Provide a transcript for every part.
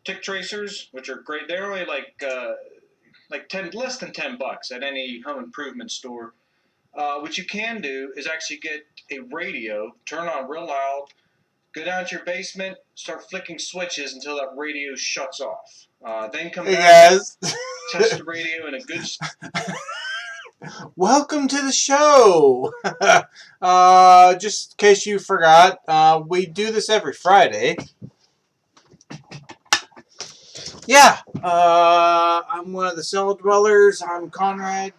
tick tracers, which are great. They're only less than $10 at any home improvement store. What you can do is actually get a radio, turn on real loud, go down to your basement, start flicking switches until that radio shuts off. Then come Hey back, guys, test the radio in a good. welcome to the show. Just in case you forgot, we do this every Friday. Yeah, I'm one of the cell dwellers. I'm Conrad.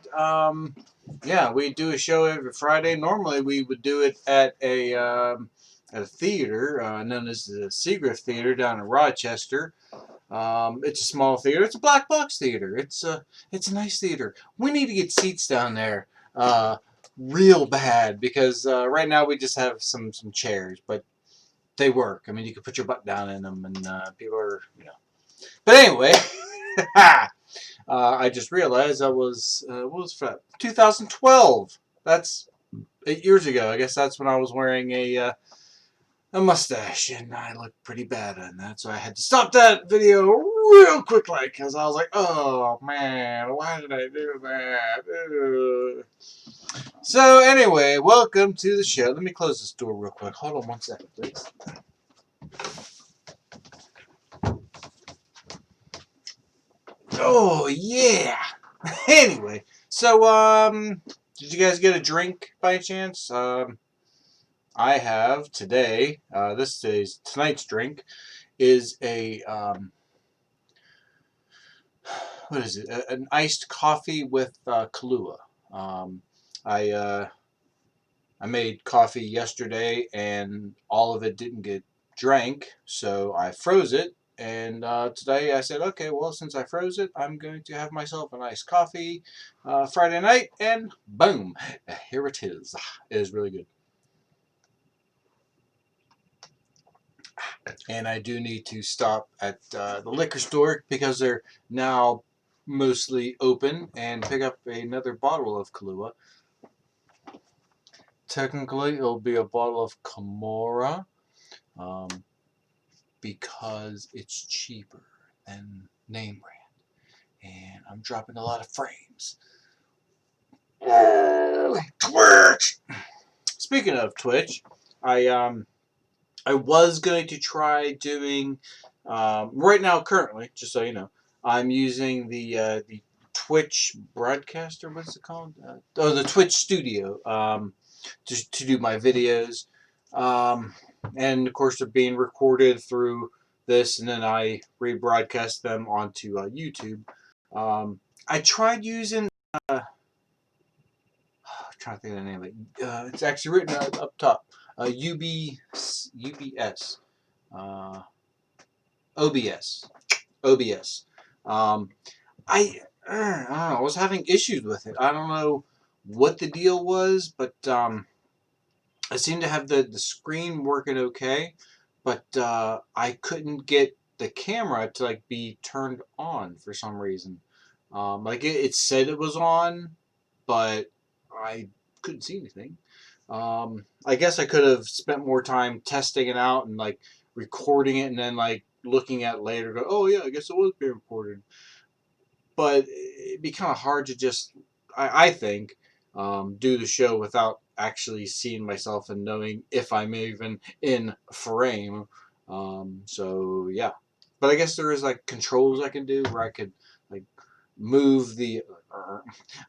Yeah, we do a show every Friday. Normally, we would do it at a theater known as the Seagraft Theater down in Rochester. It's a small theater. It's a black box theater. It's a nice theater. We need to get seats down there, real bad, because right now we just have some chairs, but they work. I mean, you can put your butt down in them, and people are, you know. But anyway, I just realized what was that? 2012. That's 8 years ago. I guess that's when I was wearing a mustache, and I looked pretty bad on that, so I had to stop that video real quickly, because I was like, oh man, why did I do that? Ugh. So anyway, welcome to the show. Let me close this door real quick. Hold on one second, please. Oh yeah. Anyway, so did you guys get a drink by chance? I have today. Tonight's drink is a what is it? An iced coffee with Kahlua. I made coffee yesterday, and all of it didn't get drank, so I froze it. And today I said, okay, well, since I froze it, I'm going to have myself a nice coffee Friday night, and boom, here it is. It is really good. And I do need to stop at the liquor store, because they're now mostly open, and pick up another bottle of Kahlua. Technically, it'll be a bottle of Kimura, because it's cheaper than name brand, and I'm dropping a lot of frames. Twitch. Speaking of Twitch, I was going to try doing right now. Currently, just so you know, I'm using the Twitch broadcaster. What's it called? The Twitch Studio. To do my videos, and of course they're being recorded through this, and then I rebroadcast them onto YouTube. I tried using. I'm trying to think of the name of it. It's actually written up top. UBS. OBS. OBS. I don't know. I was having issues with it. I don't know what the deal was, but I seemed to have the screen working okay, but I couldn't get the camera to like be turned on for some reason. It said it was on, but I couldn't see anything. I guess I could have spent more time testing it out and like recording it, and then like looking at it later, go, oh yeah, I guess it was being recorded. But it'd be kind of hard to just, I think, do the show without actually seeing myself and knowing if I'm even in frame. So yeah, but I guess there is like controls I can do where I could like move the,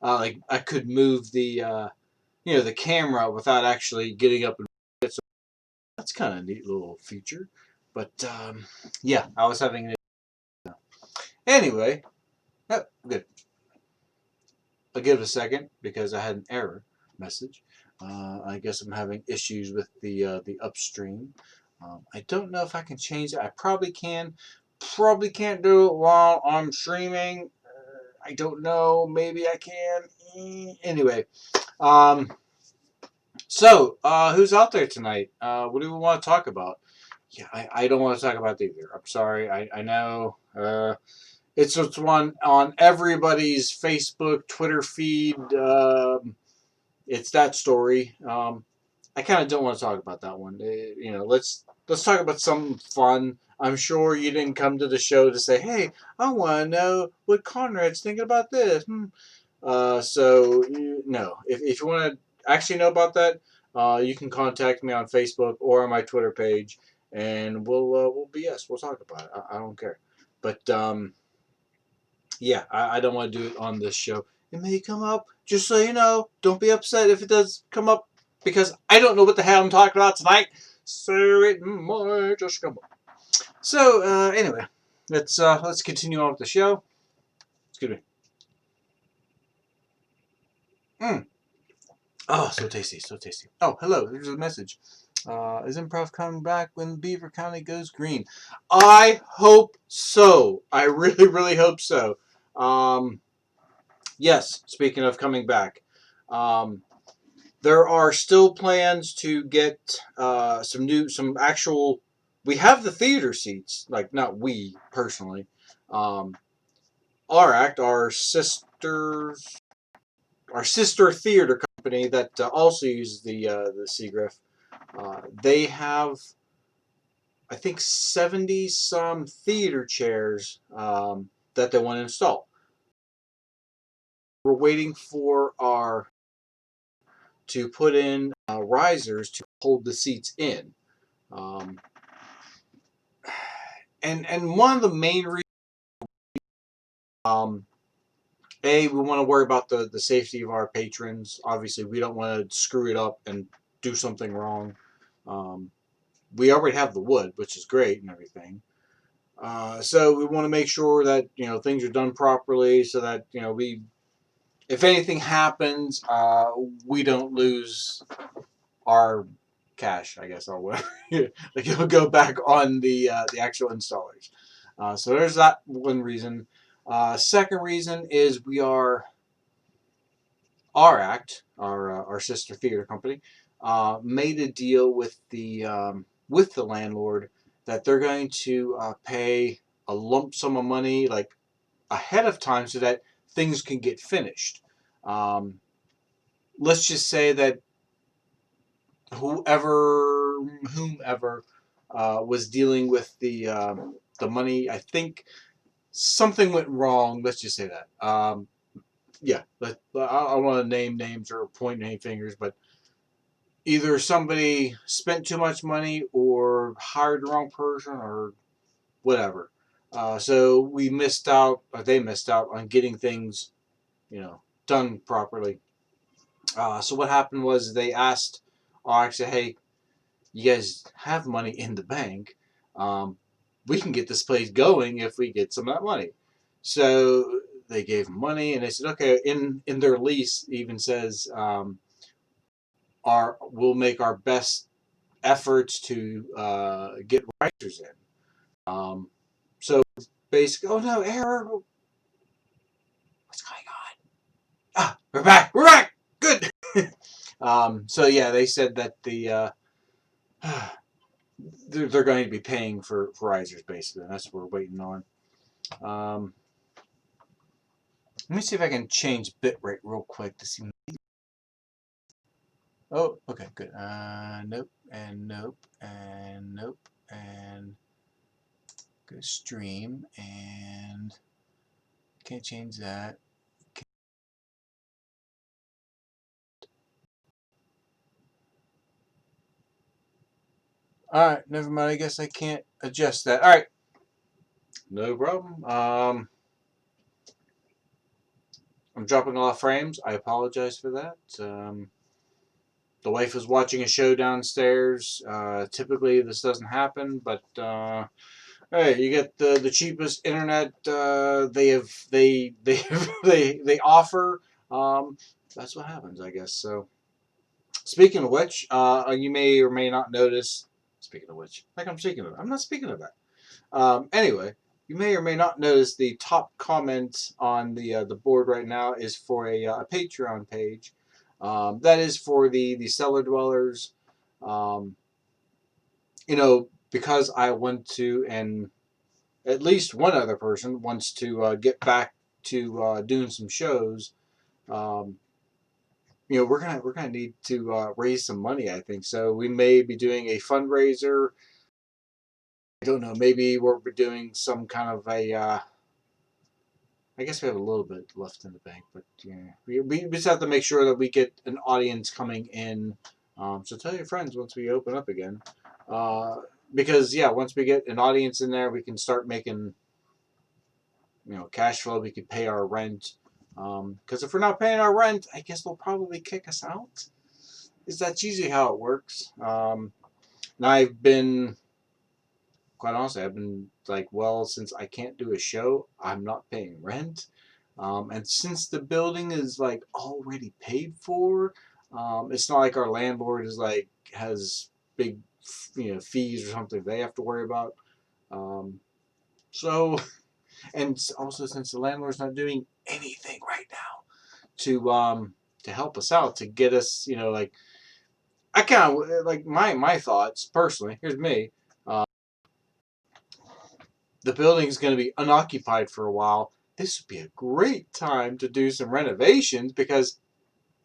like I could move the, the camera without actually getting up and. So that's kind of a neat little feature. But yeah, I was having it. Anyway, oh, good. I'll give it a second because I had an error message. I guess I'm having issues with the upstream. I don't know if I can change it. I probably can. Probably can't do it while I'm streaming. I don't know. Maybe I can. Anyway, so who's out there tonight? What do we want to talk about? Yeah, I don't want to talk about it either. I'm sorry. I know. It's what's one on everybody's Facebook, Twitter feed. It's that story. I kind of don't want to talk about that one. Let's talk about something fun. I'm sure you didn't come to the show to say, hey, I want to know what Conrad's thinking about this. So, no. If you want to actually know about that, you can contact me on Facebook or on my Twitter page, and we'll BS. We'll talk about it. I don't care. But, yeah, I don't want to do it on this show. It may come up, just so you know. Don't be upset if it does come up, because I don't know what the hell I'm talking about tonight. So it might just come up. So anyway, let's continue on with the show. Excuse me. Oh, so tasty, so tasty. Oh, hello. There's a message. Is improv coming back when Beaver County goes green? I hope so. I really, really hope so. Yes. Speaking of coming back, there are still plans to get some actual. We have the theater seats, like not we personally. Our act, our sister theater company that also uses the Seagriff. They have, I think, 70 some theater chairs that they want to install. We're waiting for our to put in risers to hold the seats in. And one of the main reasons, um, we want to worry about the safety of our patrons. Obviously, we don't want to screw it up and do something wrong. We already have the wood, which is great and everything. So we want to make sure that things are done properly, so that if anything happens, we don't lose our cash, I guess, or whatever. Like it'll go back on the actual installers. So there's that one reason. Second reason is we are our sister theater company, made a deal with the landlord that they're going to pay a lump sum of money like ahead of time so that things can get finished. Let's just say that whomever was dealing with the money, I think something went wrong. Let's just say that. Yeah, I don't want to name names or point any fingers, but either somebody spent too much money or hired the wrong person or whatever. So we missed out, or they missed out on getting things, done properly. So what happened was they asked, actually, hey, you guys have money in the bank. We can get this place going if we get some of that money. So they gave them money, and they said, okay, in their lease even says, we'll make our best efforts to get writers in. So basically, oh no, error. What's going on? Ah, we're back. We're back. Good. So yeah, they said that they're going to be paying for risers basically. And that's what we're waiting on. Let me see if I can change bitrate real quick to see. Oh, okay, good. Nope, and nope, and nope, and go stream, and can't change that. All right, never mind. I guess I can't adjust that. All right, no problem. I'm dropping a lot of frames. I apologize for that. The wife is watching a show downstairs. Typically, this doesn't happen, but hey, you get the cheapest internet they offer. That's what happens, I guess. So, speaking of which, you may or may not notice. Speaking of which, like I'm speaking of, I'm not speaking of that. Anyway, you may or may not notice the top comment on the board right now is for a Patreon page. That is for the cellar dwellers. Um, because I want to, and at least one other person wants to get back to doing some shows. Um, we're gonna need to raise some money. I think so. We may be doing a fundraiser don't know. Maybe we're doing some kind of a. I guess we have a little bit left in the bank, but yeah, we just have to make sure that we get an audience coming in. So tell your friends once we open up again, because yeah, once we get an audience in there, we can start making cash flow. We can pay our rent. Because if we're not paying our rent, I guess they'll probably kick us out. Is that's usually how it works. And I've been, quite honestly, I've been like, well, since I can't do a show, I'm not paying rent. And since the building is like already paid for, it's not like our landlord is like has big, fees or something they have to worry about. Um, so, and also since the landlord's not doing anything right now to help us out to get us, like I kind of like my thoughts personally. Here's me. The building is going to be unoccupied for a while. This would be a great time to do some renovations because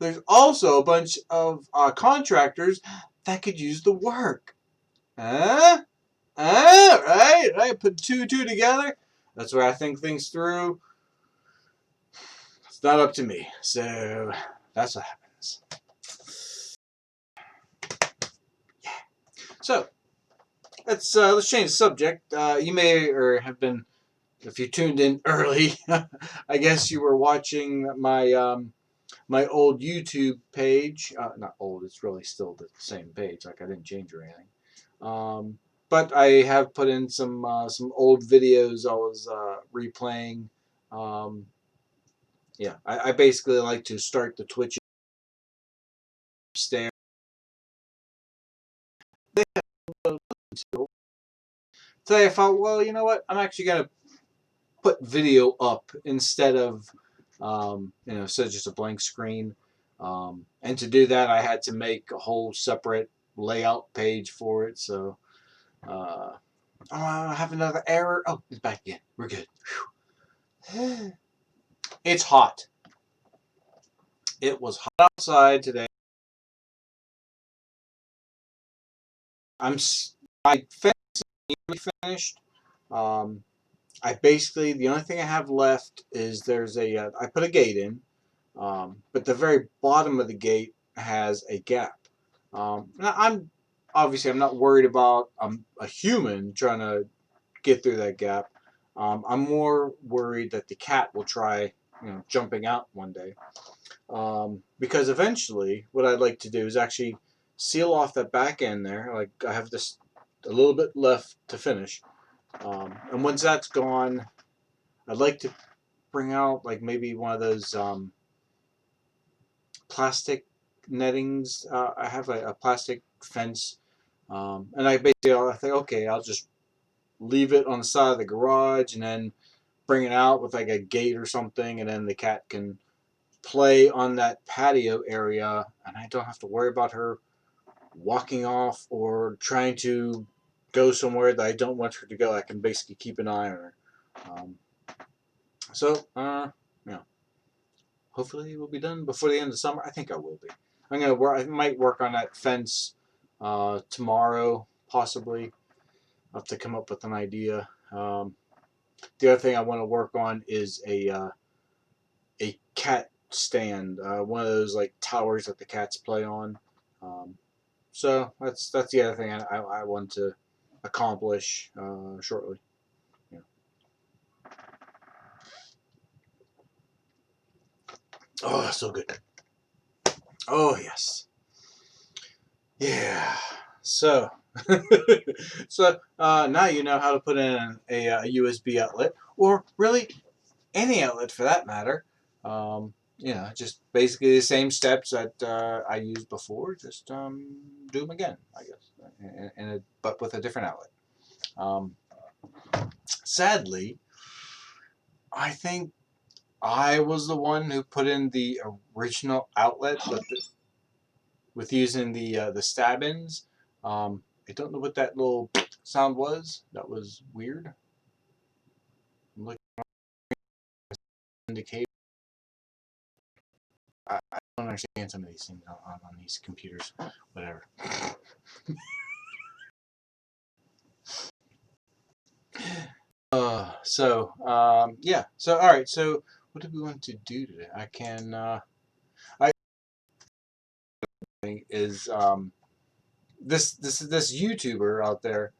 there's also a bunch of contractors that could use the work. Huh? Right? Right? Put two together. That's where I think things through. It's not up to me. So that's what happens. Yeah. So let's change the subject. You may or have been, if you tuned in early, I guess you were watching my old YouTube page. Not old, it's really still the same page. Like I didn't change or anything. But I have put in some old videos I was replaying. Um, yeah, I basically like to start the Twitch upstairs. Today I thought, well, you know what? I'm actually gonna put video up instead of just a blank screen. And to do that, I had to make a whole separate layout page for it. So, oh, I have another error. Oh, it's back again. We're good. Whew. It's hot. It was hot outside today. My fence is nearly finished. Um, I basically the only thing I have left is there's I put a gate in, but the very bottom of the gate has a gap. Now I'm not worried about a human trying to get through that gap. I'm more worried that the cat will try jumping out one day. Because eventually, what I'd like to do is actually seal off that back end there. Like I have this a little bit left to finish, and once that's gone, I'd like to bring out like maybe one of those plastic nettings. I have a plastic fence, and I think okay, I'll just leave it on the side of the garage and then bring it out with like a gate or something, and then the cat can play on that patio area, and I don't have to worry about her walking off or trying to go somewhere that I don't want her to go. I can basically keep an eye on her. Um, yeah. Hopefully, we'll be done before the end of summer. I think I will be. I'm gonna work. I might work on that fence tomorrow, possibly. I'll have to come up with an idea. The other thing I want to work on is a cat stand, one of those like towers that the cats play on. Um, so that's the other thing I want to accomplish shortly. Yeah. Oh, so good. Oh yes. Yeah. So, now you know how to put in a USB outlet, or really any outlet for that matter. Just basically the same steps that I used before. Just do them again, I guess, but with a different outlet. Um, Sadly, I think I was the one who put in the original outlet with using the stab-ins. I don't know what that little sound was. That was weird. I'm looking at the cable. I don't understand some of these things on these computers. Whatever. Yeah. So all right. So what do we want to do today? I can. I think is this YouTuber out there.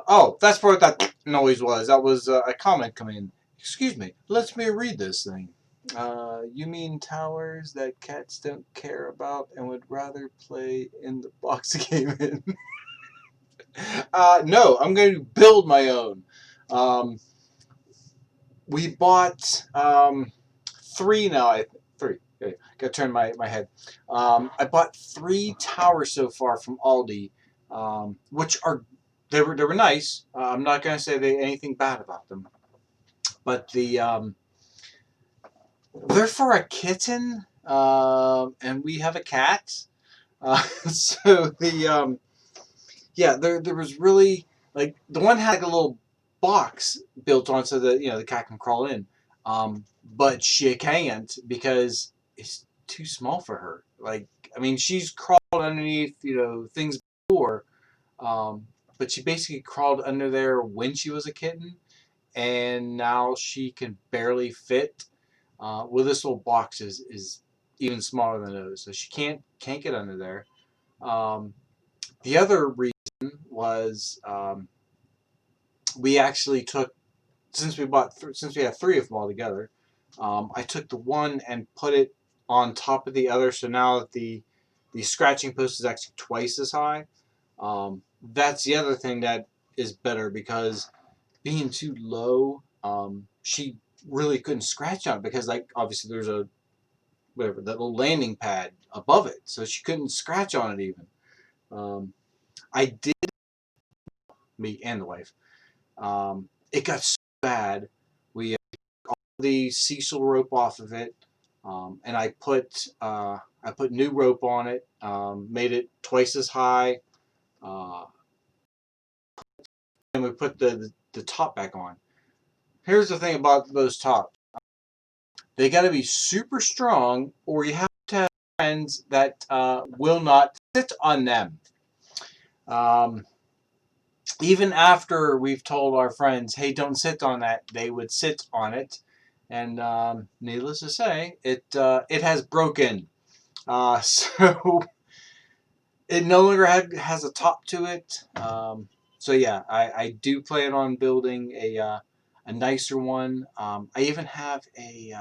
Oh, that's what that noise was. That was a comment coming in. Excuse me. Let me read this thing. You mean towers that cats don't care about and would rather play in the box game in? No, I'm going to build my own. Um, we bought three now. Three. Okay, gotta turn my head. I bought three towers so far from Aldi, which are they were nice. I'm not gonna say anything bad about them, but they're for a kitten, and we have a cat. So yeah, there was really like the one had like a little box built on so that the cat can crawl in, but she can't because it's too small for her. Like I mean, she's crawled underneath things before, um, but she basically crawled under there when she was a kitten, and now she can barely fit. Well, this little box is even smaller than those, so she can't get under there. Um, the other reason was we actually took since we have three of them all together. I took the one and put it on top of the other, so now that the scratching post is actually twice as high. That's the other thing that is better because being too low, she really couldn't scratch on it because like obviously there's a whatever that little landing pad above it, so she couldn't scratch on it even. I did me and the wife. It got so bad. We all the Cecil rope off of it, and I put new rope on it. Made it twice as high, uh, and we put the top back on. Here's the thing about those tops: they got to be super strong, or you have to have friends that will not sit on them. Um, Even after we've told our friends, hey, don't sit on that, they would sit on it. And needless to say, it has broken. So it no longer has a top to it. So yeah, I do plan on building a nicer one. I even have a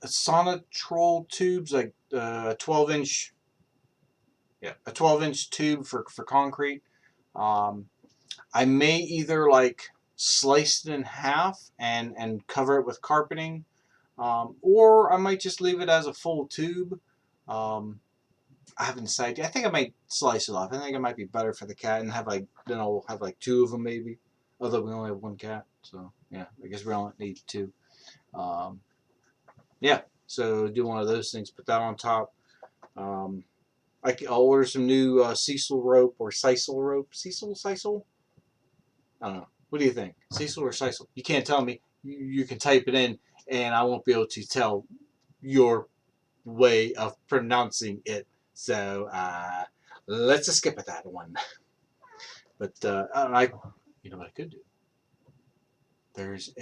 Sonatrol tubes, like a 12-inch, yeah, a 12-inch tube for concrete. Um, I may either like slice it in half and cover it with carpeting, or I might just leave it as a full tube. Um, I haven't decided. I think I might slice it off. I think it might be better for the cat and have like then I'll have like two of them maybe. Although we only have one cat, so yeah, I guess we only need two. Um, yeah, so do one of those things. Put that on top. Um, I'll order some new Cecil rope or Sisal rope. Sisal? I don't know. What do you think? Cecil or Cecil? You can't tell me. You can type it in, and I won't be able to tell your way of pronouncing it. So let's just skip at that one. But you know what I could do? There's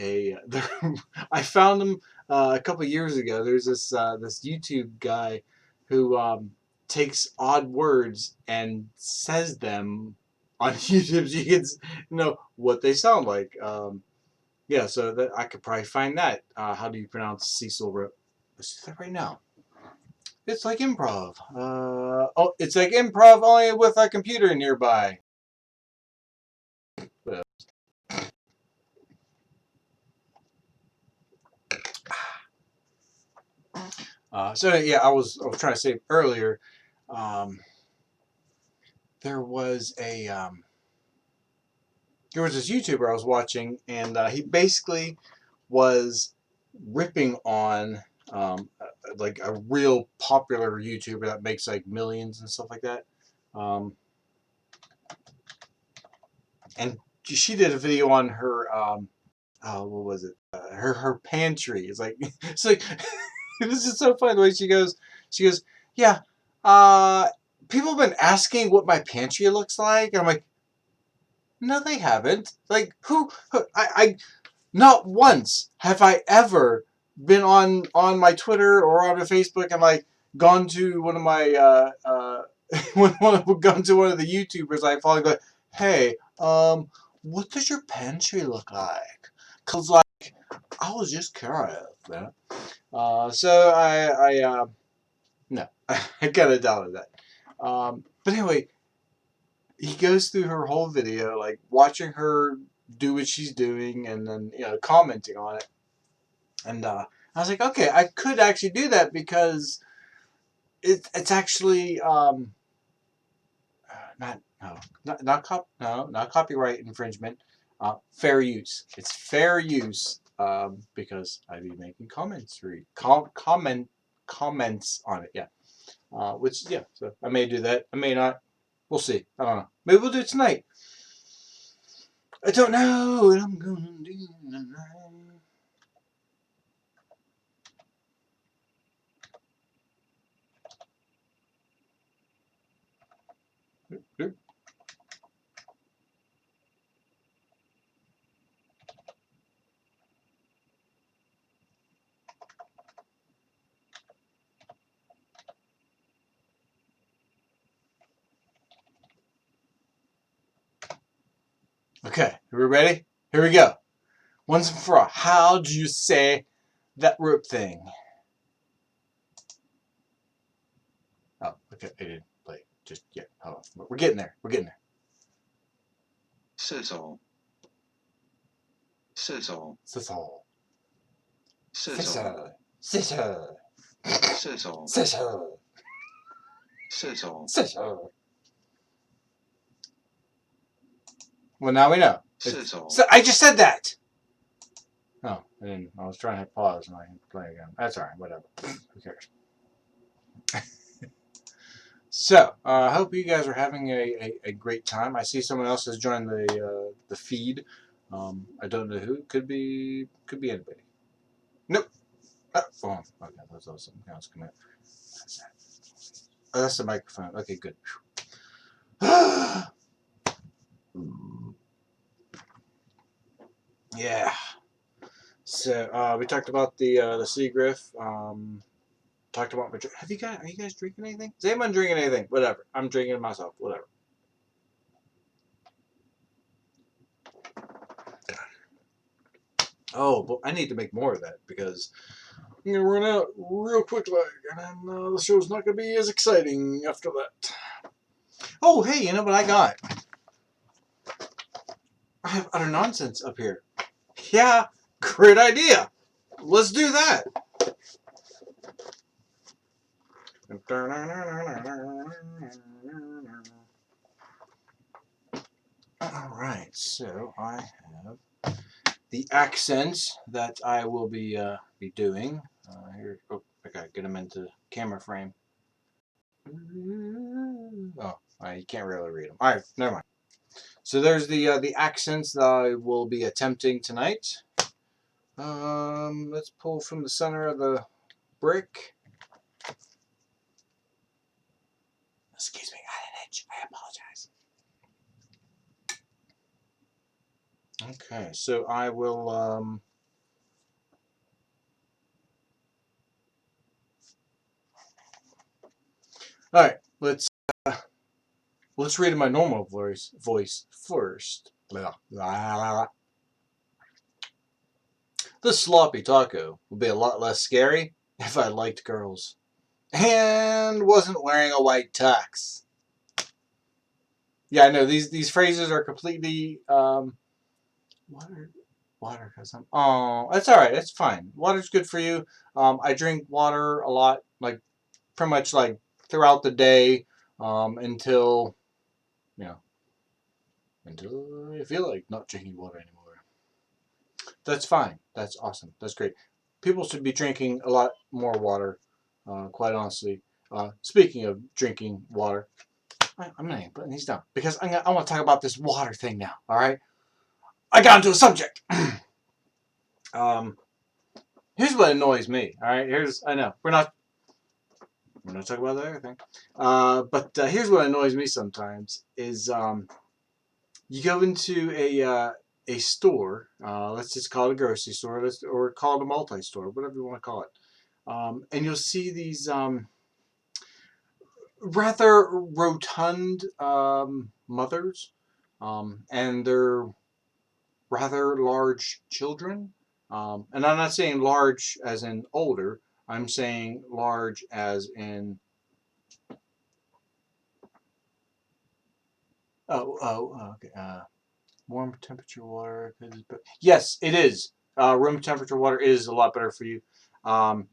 I found him a couple years ago. There's this YouTube guy who takes odd words and says them on YouTube, so you can know what they sound like. Yeah, so that I could probably find that. How do you pronounce Cecil? Let's do that right now. It's like improv. Oh, it's like improv only with a computer nearby. So yeah, I was trying to say earlier. Um, there was there was this YouTuber I was watching, and he basically was ripping on like a real popular YouTuber that makes like millions and stuff like that. Um, and she did a video on her what was it? Her pantry. It's like it's like this is so funny the way she goes. She goes, yeah. Uh, People have been asking what my pantry looks like. And I'm like, No, they haven't. Like, I not once have I ever been on my Twitter or on my Facebook and like gone to one of my gone to one of the YouTubers I follow and go, hey, what does your pantry look like? Cause like I was just curious, man. So I no, I kind of doubted that. But anyway, he goes through her whole video, like watching her do what she's doing, and then commenting on it. And I was like, okay, I could actually do that because it's actually not copyright infringement, fair use. It's fair use because I'd be making comments on it. Yeah, which yeah, so I may do that. I may not. We'll see. I don't know. Maybe we'll do it tonight. I don't know what I'm gonna do tonight. Okay, are we ready? Here we go. Once and for all, how do you say that rope thing? Oh, okay, I didn't play. Just yeah, hold on. We're getting there. We're getting there. Sizzle. Sizzle. Sizzle. Sizzle. Sizzle. Sizzle. Sizzle. Sizzle. Sizzle. Well, now we know. Sizzle. So I just said that. Oh, I didn't. I was trying to hit pause and I can play again. That's alright. Whatever. Who cares? So, I hope you guys are having a great time. I see someone else has joined the feed. I don't know who. Could be anybody. Nope. Oh, okay, that's something else coming up. Oh, that's the microphone. Okay, good. Yeah. So we talked about the sea griff. Talked about my drink. Are you guys drinking anything? Is anyone drinking anything? Whatever. I'm drinking it myself. Whatever. Oh, but I need to make more of that because I'm gonna run out real quickly, and then the show's not gonna be as exciting after that. Oh, hey, you know what I got? I have utter nonsense up here. Yeah, great idea. Let's do that. All right, so I have the accents that I will be doing. Here, oh, I gotta get them into camera frame. Oh, you can't really read them. All right, never mind. So there's the accents that I will be attempting tonight. Let's pull from the center of the brick. Excuse me, I had an itch. I apologize. Okay, so I will all right, let's read in my normal voice first. Blah, blah, blah. The sloppy taco would be a lot less scary if I liked girls and wasn't wearing a white tux. Yeah, I know these phrases are completely water because that's all right. That's fine. Water's good for you. I drink water a lot, like pretty much like throughout the day until until I feel like not drinking water anymore. That's fine. That's awesome. That's great. People should be drinking a lot more water, quite honestly. Speaking of drinking water, I'm not even putting these down because I want to talk about this water thing now, all right? I got into a subject. Here's what annoys me, all right? I know, we're not talking about that other thing. But here's what annoys me sometimes is You go into a store. Let's just call it a grocery store. Or call it a multi-store, whatever you want to call it. And you'll see these rather rotund mothers, and their rather large children. And I'm not saying large as in older. I'm saying large as in okay. Warm temperature water. Yes, it is. Room temperature water is a lot better for you. Um,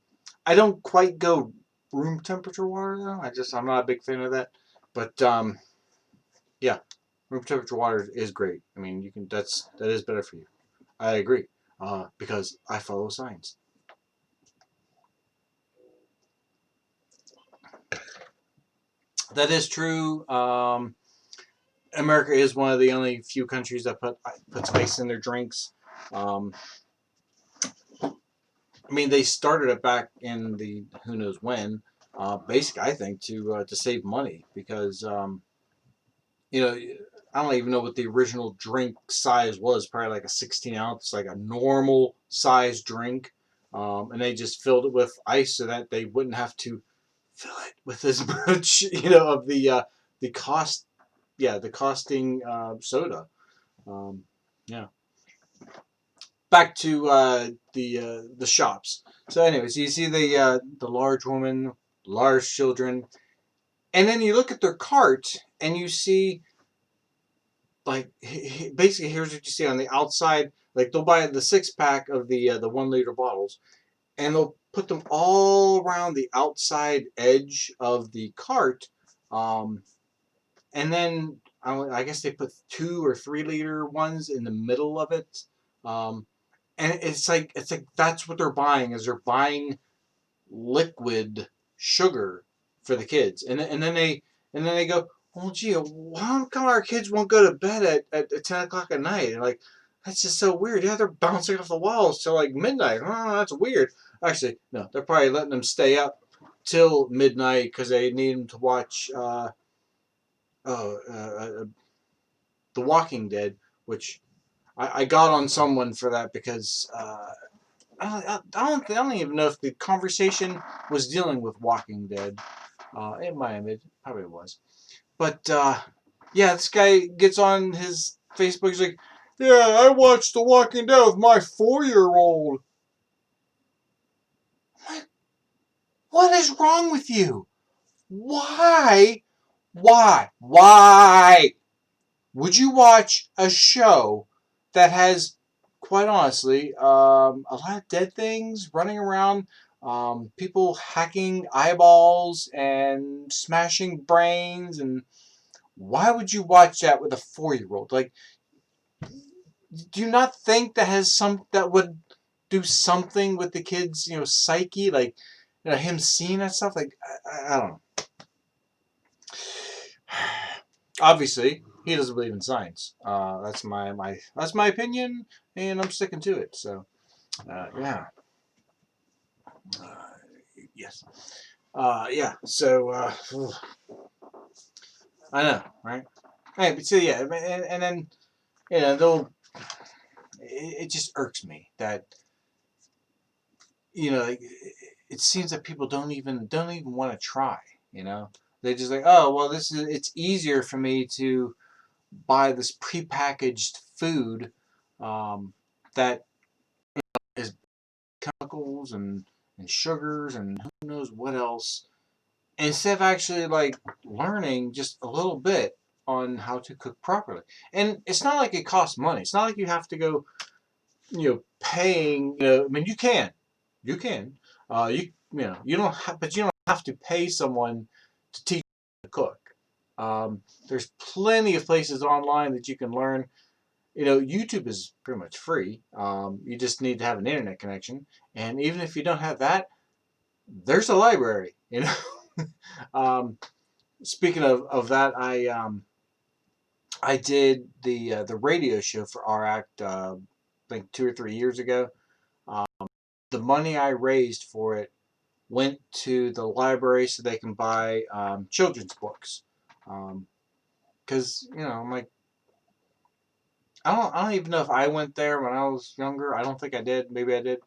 I don't quite go room temperature water though. I'm not a big fan of that. But yeah, room temperature water is great. I mean, that is better for you. I agree. Because I follow science. That is true. America is one of the only few countries that puts ice in their drinks. Um, I mean, they started it back in the who knows when. Basically, I think to save money because you know I don't even know what the original drink size was. Probably like a 16 ounce, like a normal size drink, and they just filled it with ice so that they wouldn't have to fill it with as much of the cost. Yeah, the costing soda. Um, yeah. Back to the shops. So, anyways, you see the large woman, large children, and then you look at their cart and you see like basically here's what you see on the outside. Like they'll buy the 6-pack of the 1 liter bottles, and they'll put them all around the outside edge of the cart, and then I guess they put 2 or 3 liter ones in the middle of it. Um, and it's like that's what they're buying is they're buying liquid sugar for the kids, and then they go, well, gee, how come our kids won't go to bed at 10 o'clock at night? And like that's just so weird. Yeah, they're bouncing off the walls till like midnight. Oh, that's weird. Actually, no, they're probably letting them stay up till midnight because they need them to watch oh, The Walking Dead, which I got on someone for that because I don't even know if the conversation was dealing with Walking Dead. It might have, it probably was. But yeah, this guy gets on his Facebook. He's like, "Yeah, I watched The Walking Dead with my 4-year-old." What is wrong with you? Why? Why would you watch a show that has, quite honestly, a lot of dead things running around, people hacking eyeballs and smashing brains, and why would you watch that with a 4-year-old? Like, do you not think that would do something with the kid's, psyche? Like, him seeing that stuff? Like, I don't know. Obviously, he doesn't believe in science. That's my opinion, and I'm sticking to it. So, yeah, uh, yes, yeah. So, I know, right? Hey, but so yeah, and then they'll. It just irks me that like, it seems that people don't even want to try. They just like, oh well, it's easier for me to buy this prepackaged food that is chemicals and sugars and who knows what else, instead of actually like learning just a little bit on how to cook properly. And it's not like it costs money. It's not like you have to go, paying. I mean, you can, you don't have, but you don't have to pay someone to teach you to cook. There's plenty of places online that you can learn. YouTube is pretty much free. You just need to have an internet connection, and even if you don't have that, there's a library. um, Speaking of that, I did the radio show for RACT, I think 2 or 3 years ago. Um, the money I raised for it went to the library so they can buy children's books. Because I'm like, I don't even know if I went there when I was younger. I don't think I did. Maybe I did.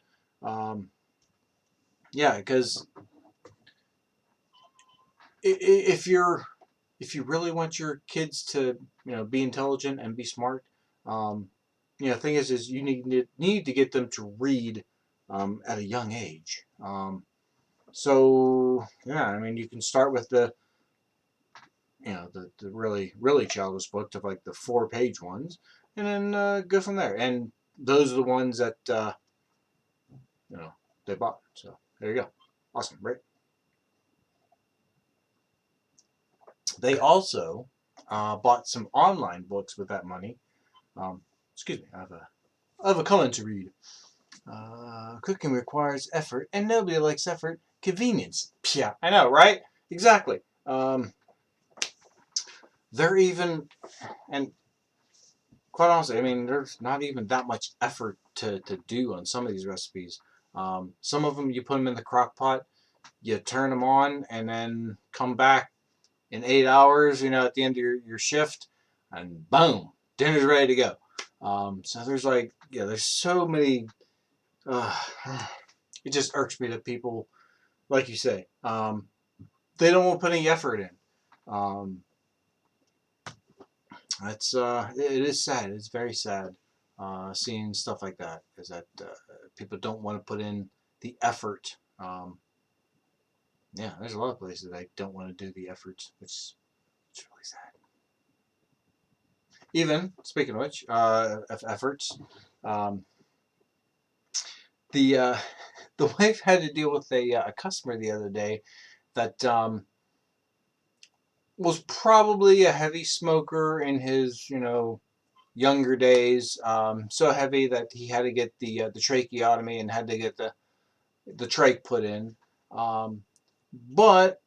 Yeah, because if you really want your kids to be intelligent and be smart, the thing is you need to get them to read at a young age. So yeah, I mean you can start with the really childish books of like the 4-page ones, and then go from there. And those are the ones that they bought. So there you go. Awesome, right? They also bought some online books with that money. Excuse me, I have a comment to read. Cooking requires effort, and nobody likes effort. Convenience. Yeah, I know, right? Exactly. They're even, and quite honestly, I mean, there's not even that much effort to do on some of these recipes. Some of them you put them in the crock pot, you turn them on, and then come back in 8 hours, at the end of your shift, and boom, dinner's ready to go. So there's there's so many. Uh, it just irks me that people, like you say, they don't want to put any effort in. It is sad. It's very sad seeing stuff like that. Is that people don't want to put in the effort. Yeah, there's a lot of places that don't want to do the efforts, which it's really sad. Even speaking of which, of efforts, um, the the wife had to deal with a customer the other day that was probably a heavy smoker in his younger days, so heavy that he had to get the tracheotomy and had to get the trach put in. But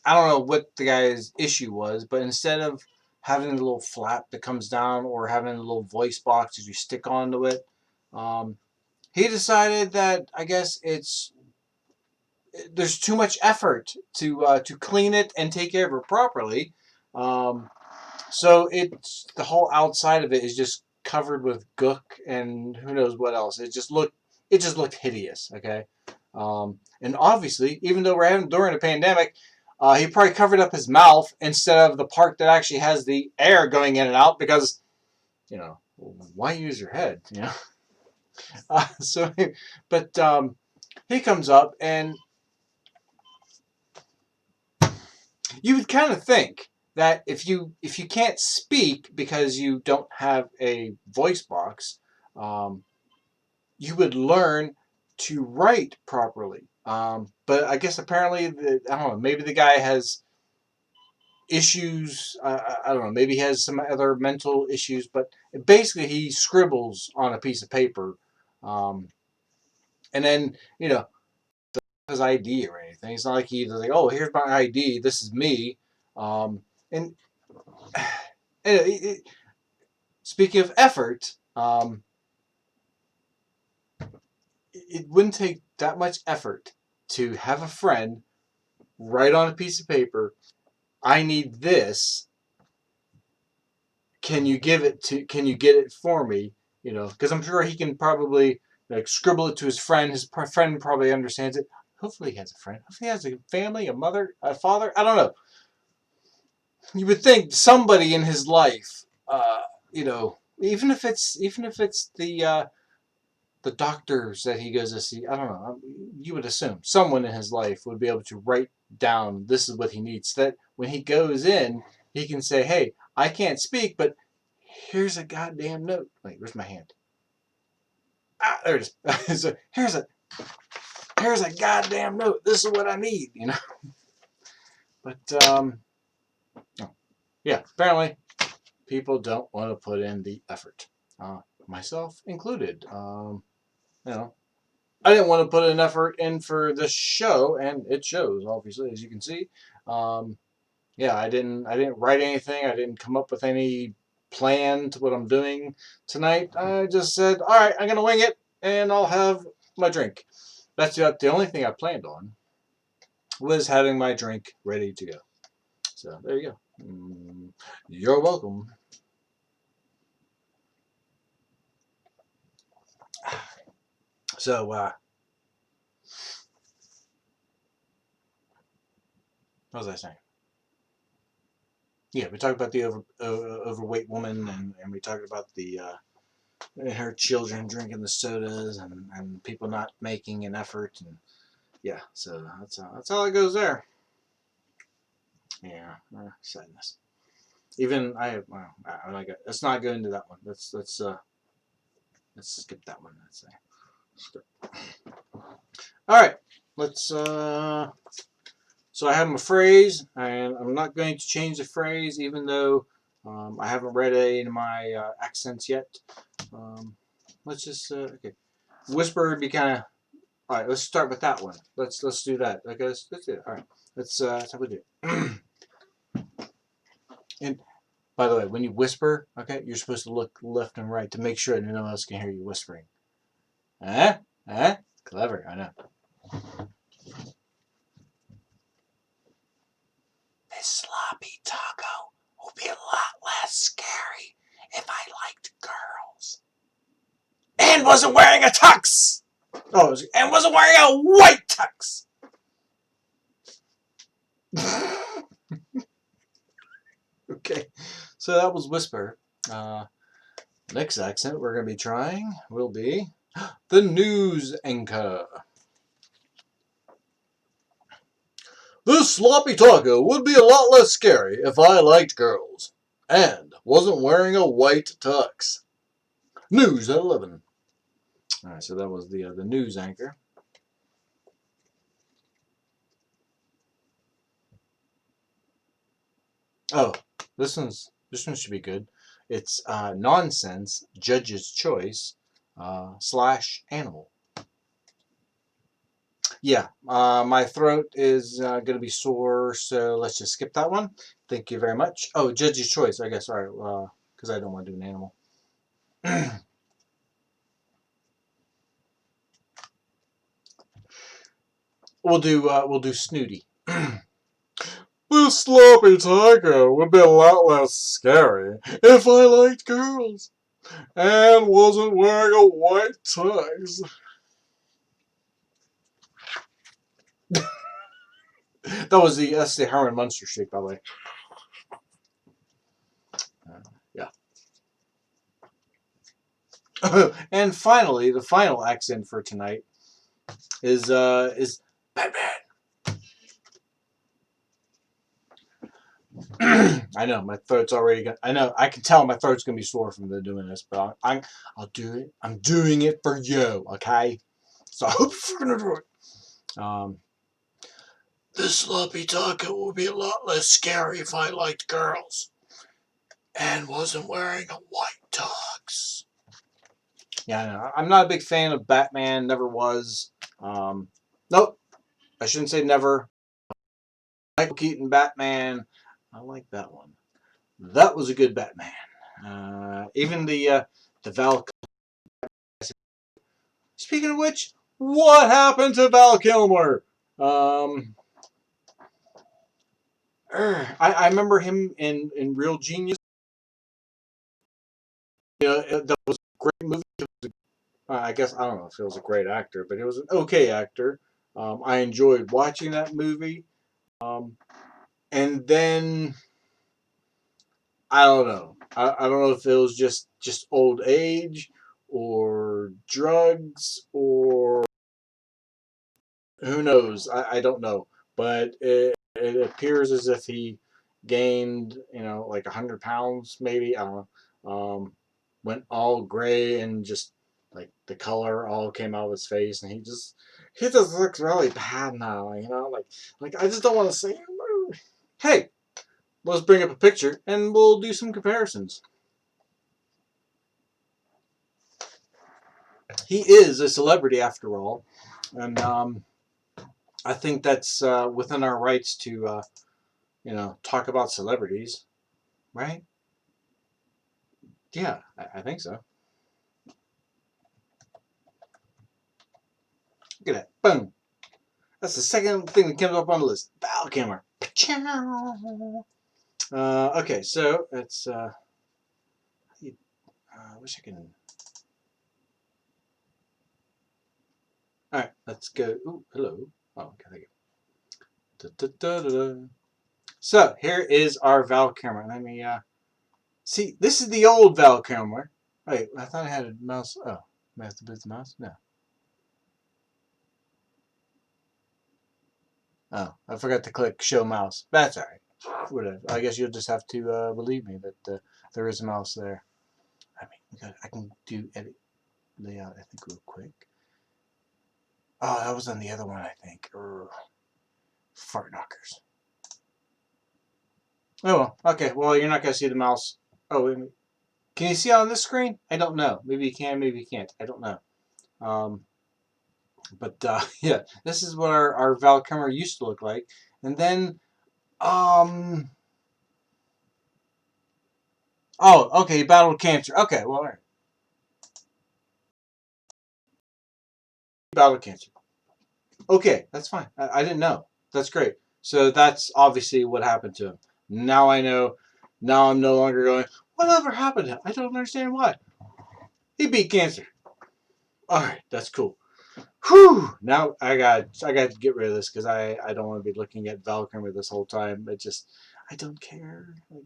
I don't know what the guy's issue was, but instead of having a little flap that comes down or having a little voice box that you stick onto it, um, he decided that I guess there's too much effort to clean it and take care of it properly. Um, so the whole outside of it is just covered with gook and who knows what else. It just looked hideous. Okay, and obviously, even though we're having during a pandemic, he probably covered up his mouth instead of the part that actually has the air going in and out because why use your head? So, but he comes up and you would kind of think that if you can't speak because you don't have a voice box, you would learn to write properly. But I guess apparently, I don't know. Maybe the guy has issues. I don't know. Maybe he has some other mental issues. But basically, he scribbles on a piece of paper, um, and then his ID or anything. It's not like he's like, oh, here's my ID. This is me. And speaking of effort, it wouldn't take that much effort to have a friend write on a piece of paper, I need this. Can you get it for me? Because I'm sure he can probably scribble it to his friend. His friend probably understands it. Hopefully he has a friend. Hopefully he has a family, a mother, a father. I don't know. You would think somebody in his life, even if it's the doctors that he goes to see, I don't know. You would assume someone in his life would be able to write down this is what he needs. So that when he goes in, he can say, "Hey, I can't speak, but here's a goddamn note." Wait, where's my hand? Ah, there it is. So here's a goddamn note. This is what I need. But yeah, apparently people don't want to put in the effort, myself included. I didn't want to put an effort in for this show, and it shows, obviously, as you can see. Yeah, I didn't write anything. I didn't come up with any plan to what I'm doing tonight. I just said, all right, I'm gonna wing it, and I'll have my drink. That's the only thing I planned on was having my drink ready to go. So there you go. You're welcome. So, what was I saying? Yeah, we talked about the overweight woman, and we talked about the her children drinking the sodas, and people not making an effort, and yeah, so that's how it goes there. Yeah, sadness. Even well, I like it. Let's not go into that one. Let's skip that one. Let's say. Skip. All right, let's. So I have my phrase, and I'm not going to change the phrase, even though I haven't read any of my accents yet. Let's just okay. Whisper would be kind of. All right, let's start with that one. Let's do that. Okay, let's do it. All right, that's how we do it. And by the way, when you whisper, okay, you're supposed to look left and right to make sure that no one else can hear you whispering. Clever, I know. This sloppy taco would be a lot less scary if I liked girls. And wasn't wearing a tux! Oh, and wasn't wearing a white tux! Okay, so that was Whisper. Next accent we're going to be trying will be the news anchor. This sloppy taco would be a lot less scary if I liked girls and wasn't wearing a white tux. News at 11. All right, so that was the news anchor. Oh, this one should be good. It's nonsense, judge's choice, / animal. Yeah, my throat is going to be sore, so let's just skip that one. Thank you very much. Oh, judge's choice, I guess. All right, because I don't want to do an animal. We'll do snooty. This sloppy taco would be a lot less scary if I liked girls and wasn't wearing a white tux. That's the Herman Munster shake, by the way. Yeah. And finally, the final accent for tonight is Batman. I know my throat's already. I know I can tell my throat's gonna be sore from doing this, but I'll do it. I'm doing it for you, okay? So I hope you're gonna do it. This sloppy taco would be a lot less scary if I liked girls and wasn't wearing a white tux. Yeah, I know. I'm not a big fan of Batman. Never was. Nope. I shouldn't say never. Michael Keaton Batman. I like that one. That was a good Batman. Even the Val. Speaking of which, what happened to Val Kilmer? I remember him in Real Genius. You know, that was a great movie. I guess I don't know if he was a great actor, but he was an okay actor. I enjoyed watching that movie. And then I don't know. I don't know if it was just old age or drugs or who knows. I don't know. But it appears as if he gained, like 100 pounds maybe. I don't know. Went all gray and just like the color all came out of his face, and he just looks really bad now. Like I just don't want to say. Hey, let's bring up a picture and we'll do some comparisons. He is a celebrity after all, and I think that's within our rights to talk about celebrities, right? Yeah, I think so. Look at that. Boom. That's the second thing that comes up on the list. Val Kilmer. Okay, so it's. I wish I can. let's go. Ooh, hello. Oh, okay, thank you. Da, da, da, da, da. So here is our valve camera. Let me see. This is the old valve camera. Wait, I thought I had a mouse. Oh, master boots mouse. No. Oh, I forgot to click show mouse. That's all right. Whatever. I guess you'll just have to believe me that there is a mouse there. I mean, I can do edit layout. I think real quick. Oh, that was on the other one. I think. Fart knockers. Oh well. Okay. Well, you're not gonna see the mouse. Oh, wait a minute. Can you see on this screen? I don't know. Maybe you can. Maybe you can't. I don't know. But yeah, this is what our valve camera used to look like, and then oh, okay, he battled cancer. Okay, well, all right. Battled cancer. Okay, that's fine. I didn't know. That's great. So that's obviously what happened to him. Now I know. Now I'm no longer going, whatever happened to him? I don't understand why. He beat cancer. Alright, that's cool. Whew! Now I got to get rid of this because I don't want to be looking at valve camera this whole time. It just, I don't care. Like,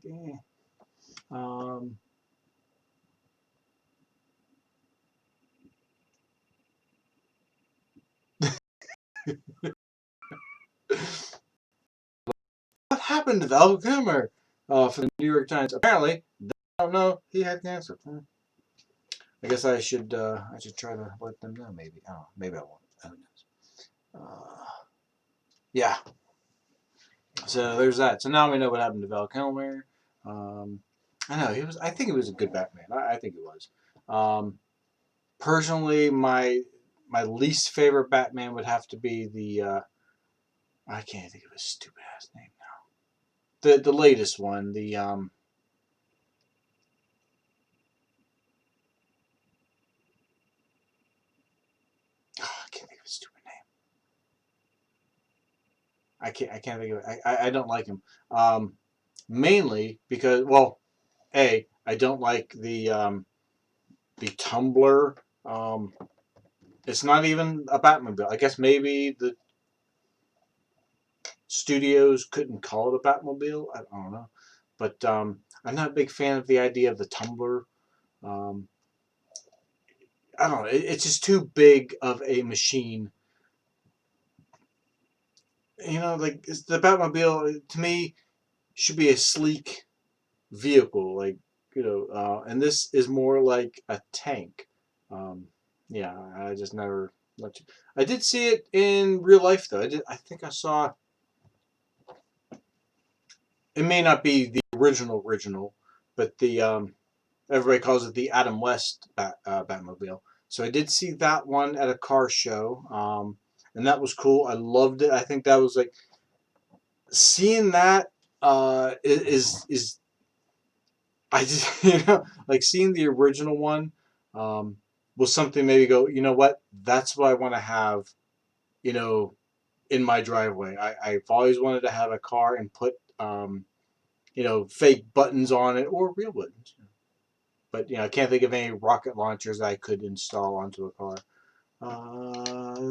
Um, what happened to Val Kilmer for the New York Times? Apparently, they don't know he had cancer. I guess I should try to let them know. Maybe maybe I won't. Who knows? Yeah. So there's that. So now we know what happened to Val Kilmer. I know he was. I think he was a good Batman. I think he was. Personally, my least favorite Batman would have to be the. I can't think of his stupid ass name now. The latest one. The I can't think of his stupid name. I can't think of it. I don't like him. Mainly because, well, I don't like the Tumblr. It's not even a Batmobile. I guess maybe the studios couldn't call it a Batmobile. I don't know, but I'm not a big fan of the idea of the Tumblr. Um, I don't know. It's just too big of a machine. You know, like the Batmobile to me should be a sleek vehicle, like and this is more like a tank. Um, yeah, I just never let you. I did see it in real life though. I think I saw. It may not be the original, but the everybody calls it the Adam West Batmobile. So I did see that one at a car show, and that was cool. I loved it. I think that was like seeing that is I just like seeing the original one was something maybe go, you know what, that's what I want to have, you know, in my driveway. I've always wanted to have a car and put fake buttons on it or real buttons. But I can't think of any rocket launchers I could install onto a car.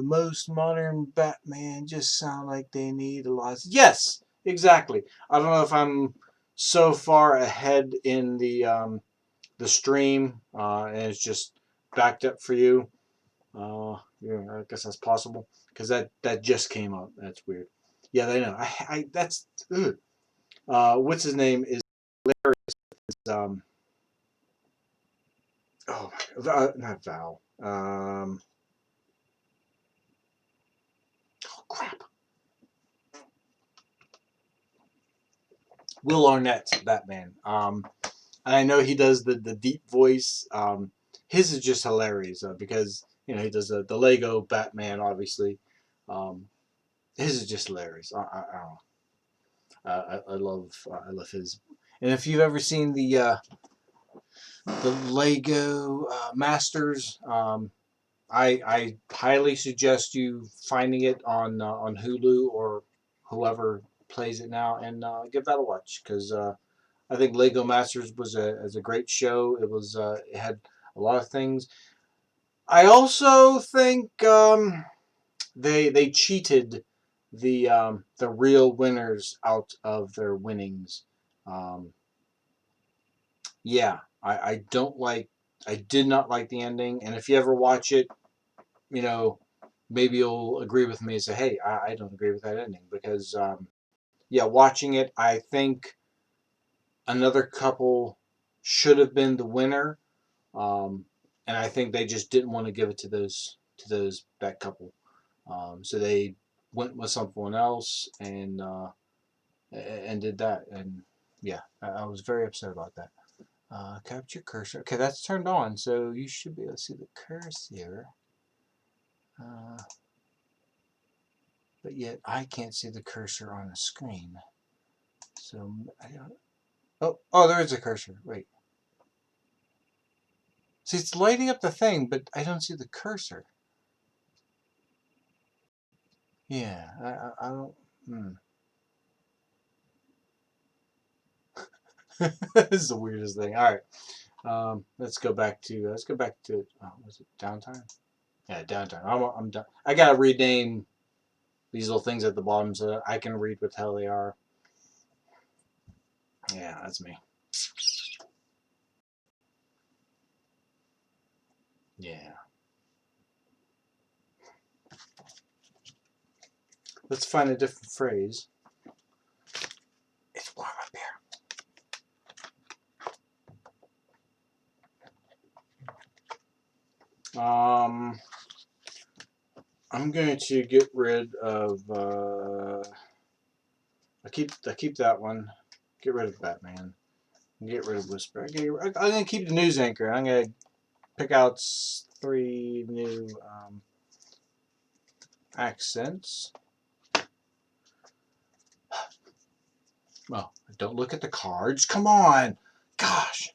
Most modern Batman just sound like they need a lot. Yes, exactly. I don't know if I'm so far ahead in the stream and it's just backed up for you. Yeah, I guess that's possible because that just came up. That's weird. Yeah, they know. I that's ugh. What's his name is um oh not Val. Oh crap. Will Arnett's Batman. And I know he does the deep voice. His is just hilarious because he does the Lego Batman, obviously. Um, his is just hilarious. I don't know. I love his. And if you've ever seen the Lego Masters, I highly suggest you finding it on Hulu or whoever plays it now and give that a watch because I think Lego Masters was a great show. It had a lot of things. I also think they cheated the real winners out of their winnings. Yeah, I don't like. I did not like the ending, and if you ever watch it, you know, maybe you'll agree with me and say, hey, I don't agree with that ending because, yeah, watching it, I think another couple should have been the winner, and I think they just didn't want to give it to that couple, so they went with someone else and did that, and yeah, I was very upset about that. Capture cursor. Okay, that's turned on, so you should be able to see the cursor. But yet I can't see the cursor on the screen. So I don't. Oh, there is a cursor. Wait. See, it's lighting up the thing, but I don't see the cursor. Yeah, I don't. This is the weirdest thing. All right, let's go back to was it downtime? Yeah, downtime. I'm done. I gotta rename these little things at the bottom so that I can read what the hell they are. Yeah, that's me. Yeah. Let's find a different phrase. It's warm up here. I'm going to get rid of. I keep that one. Get rid of Batman. Get rid of Whisper. I'm going to keep the news anchor. I'm going to pick out 3 new accents. Well, don't look at the cards. Come on. Gosh.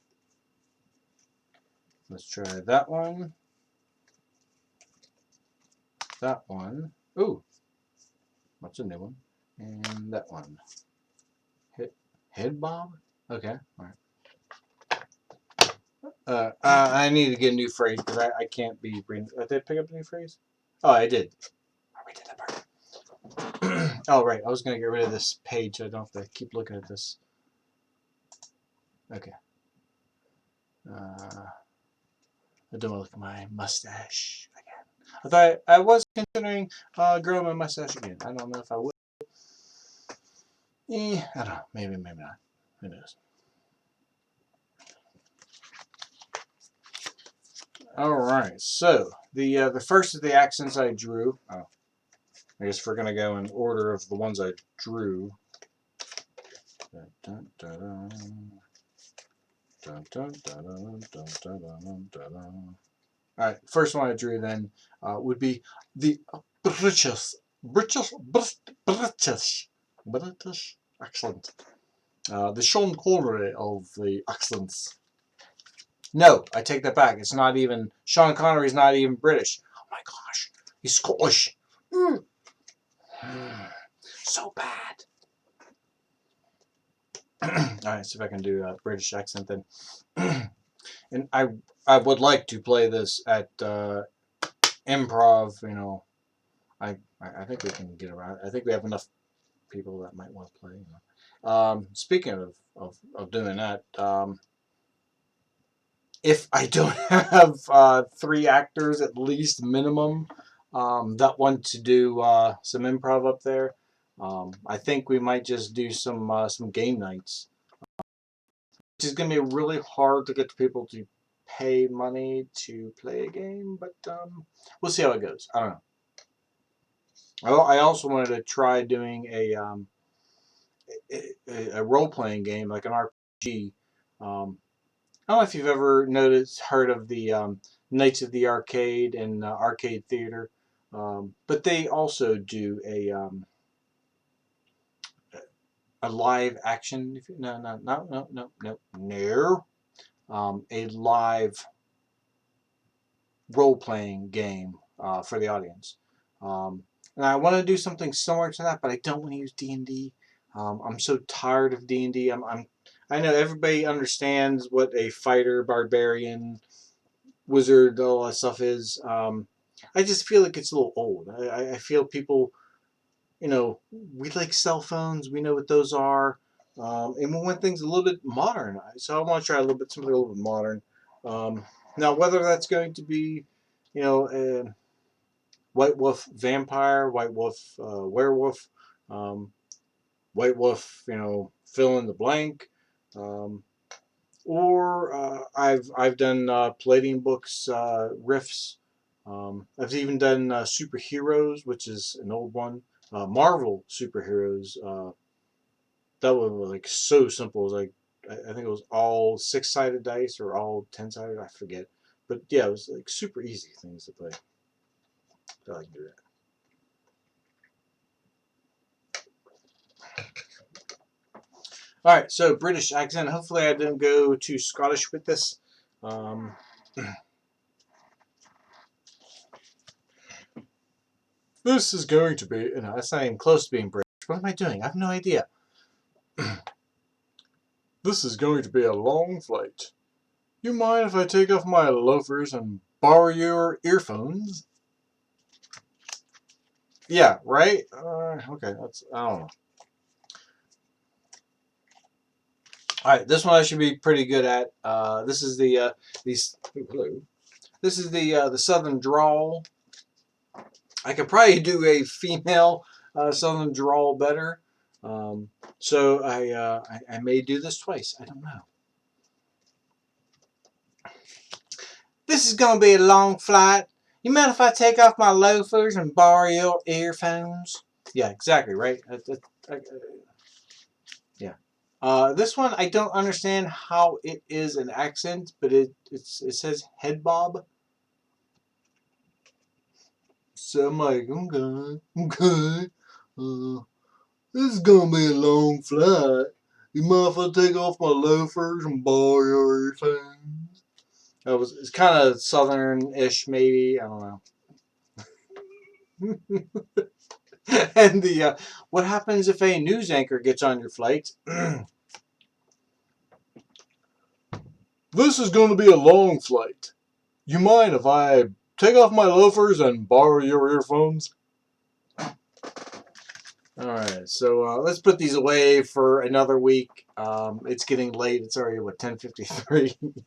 Let's try that one. That one. Ooh. What's a new one? And that one. Head bob? Okay. All right. I need to get a new phrase because I can't be reading. Did I pick up a new phrase? Oh, I did. I redid that part. Oh, right. I was going to get rid of this page. I don't have to keep looking at this. Okay. I don't want to look at my mustache again. I thought I was considering growing my mustache again. I don't know if I would. I don't know. Maybe not. Who knows? All right. So the first of the accents I drew. Oh, I guess we're gonna go in order of the ones I drew. Dun, dun, dun, dun, dun, dun, dun, dun, dun, dun, dun. All right. First one I drew then would be the British accent. The Sean Connery of the accents. No, I take that back. It's not even Sean Connery's not even British. Oh my gosh, he's Scottish. So bad. All right, see if I can do a British accent then. And I would like to play this at improv. You know, I think we can get around. I think we have enough people that might want to play. You know. Speaking of doing that. If I don't have 3 actors at least minimum that want to do some improv up there, I think we might just do some game nights. Which is going to be really hard to get people to pay money to play a game, but we'll see how it goes. I don't know. I also wanted to try doing a role-playing game, like an RPG. I don't know if you've ever heard of the Knights of the Arcade and Arcade Theater, but they also do a live action. No. A live role playing game for the audience, and I want to do something similar to that, but I don't want to use D&D. I'm so tired of D&D. I know everybody understands what a fighter, barbarian, wizard, all that stuff is. I just feel like it's a little old. I feel people, you know, we like cell phones. We know what those are. And we want things a little bit modern. So I want to try something a little bit modern. Now, whether that's going to be, you know, White Wolf vampire, White Wolf werewolf, um, White Wolf, you know, fill in the blank, um, or I've done Palladium books riffs. I've even done superheroes, which is an old one. Marvel superheroes. That one was like so simple. It was like I think it was all 6-sided dice or all 10-sided. I forget, but yeah, it was like super easy things to play. I like to do that. All right, so British accent. Hopefully, I didn't go too Scottish with this. This is going to be. No, that's not even close to being British. What am I doing? I have no idea. This is going to be a long flight. You mind if I take off my loafers and borrow your earphones? Yeah, right? Okay, that's. I don't know. Alright, this one I should be pretty good at. This is the. This is the Southern drawl. I could probably do a female Southern drawl better. So I may do this twice. I don't know. This is going to be a long flight. You mind if I take off my loafers and borrow your earphones? Yeah, exactly, right? Yeah. This one, I don't understand how it is an accent, but it says head bob. So I'm like, okay. This is going to be a long flight. You mind if I take off my loafers and borrow your earphones? It's kind of southern-ish, maybe. I don't know. And what happens if a news anchor gets on your flight? This is going to be a long flight. You mind if I take off my loafers and borrow your earphones? Alright, so let's put these away for another week. It's getting late. It's already, what, 10:53?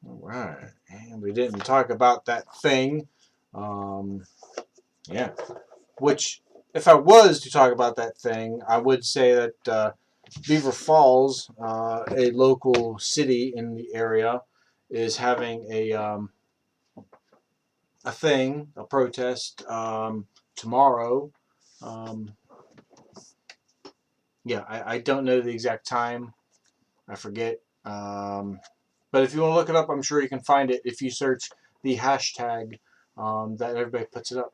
Alright, and we didn't talk about that thing. Yeah. Which, if I was to talk about that thing, I would say that Beaver Falls, a local city in the area, is having a thing, a protest tomorrow. Yeah, I don't know the exact time. I forget. But if you want to look it up, I'm sure you can find it if you search the hashtag that everybody puts it up.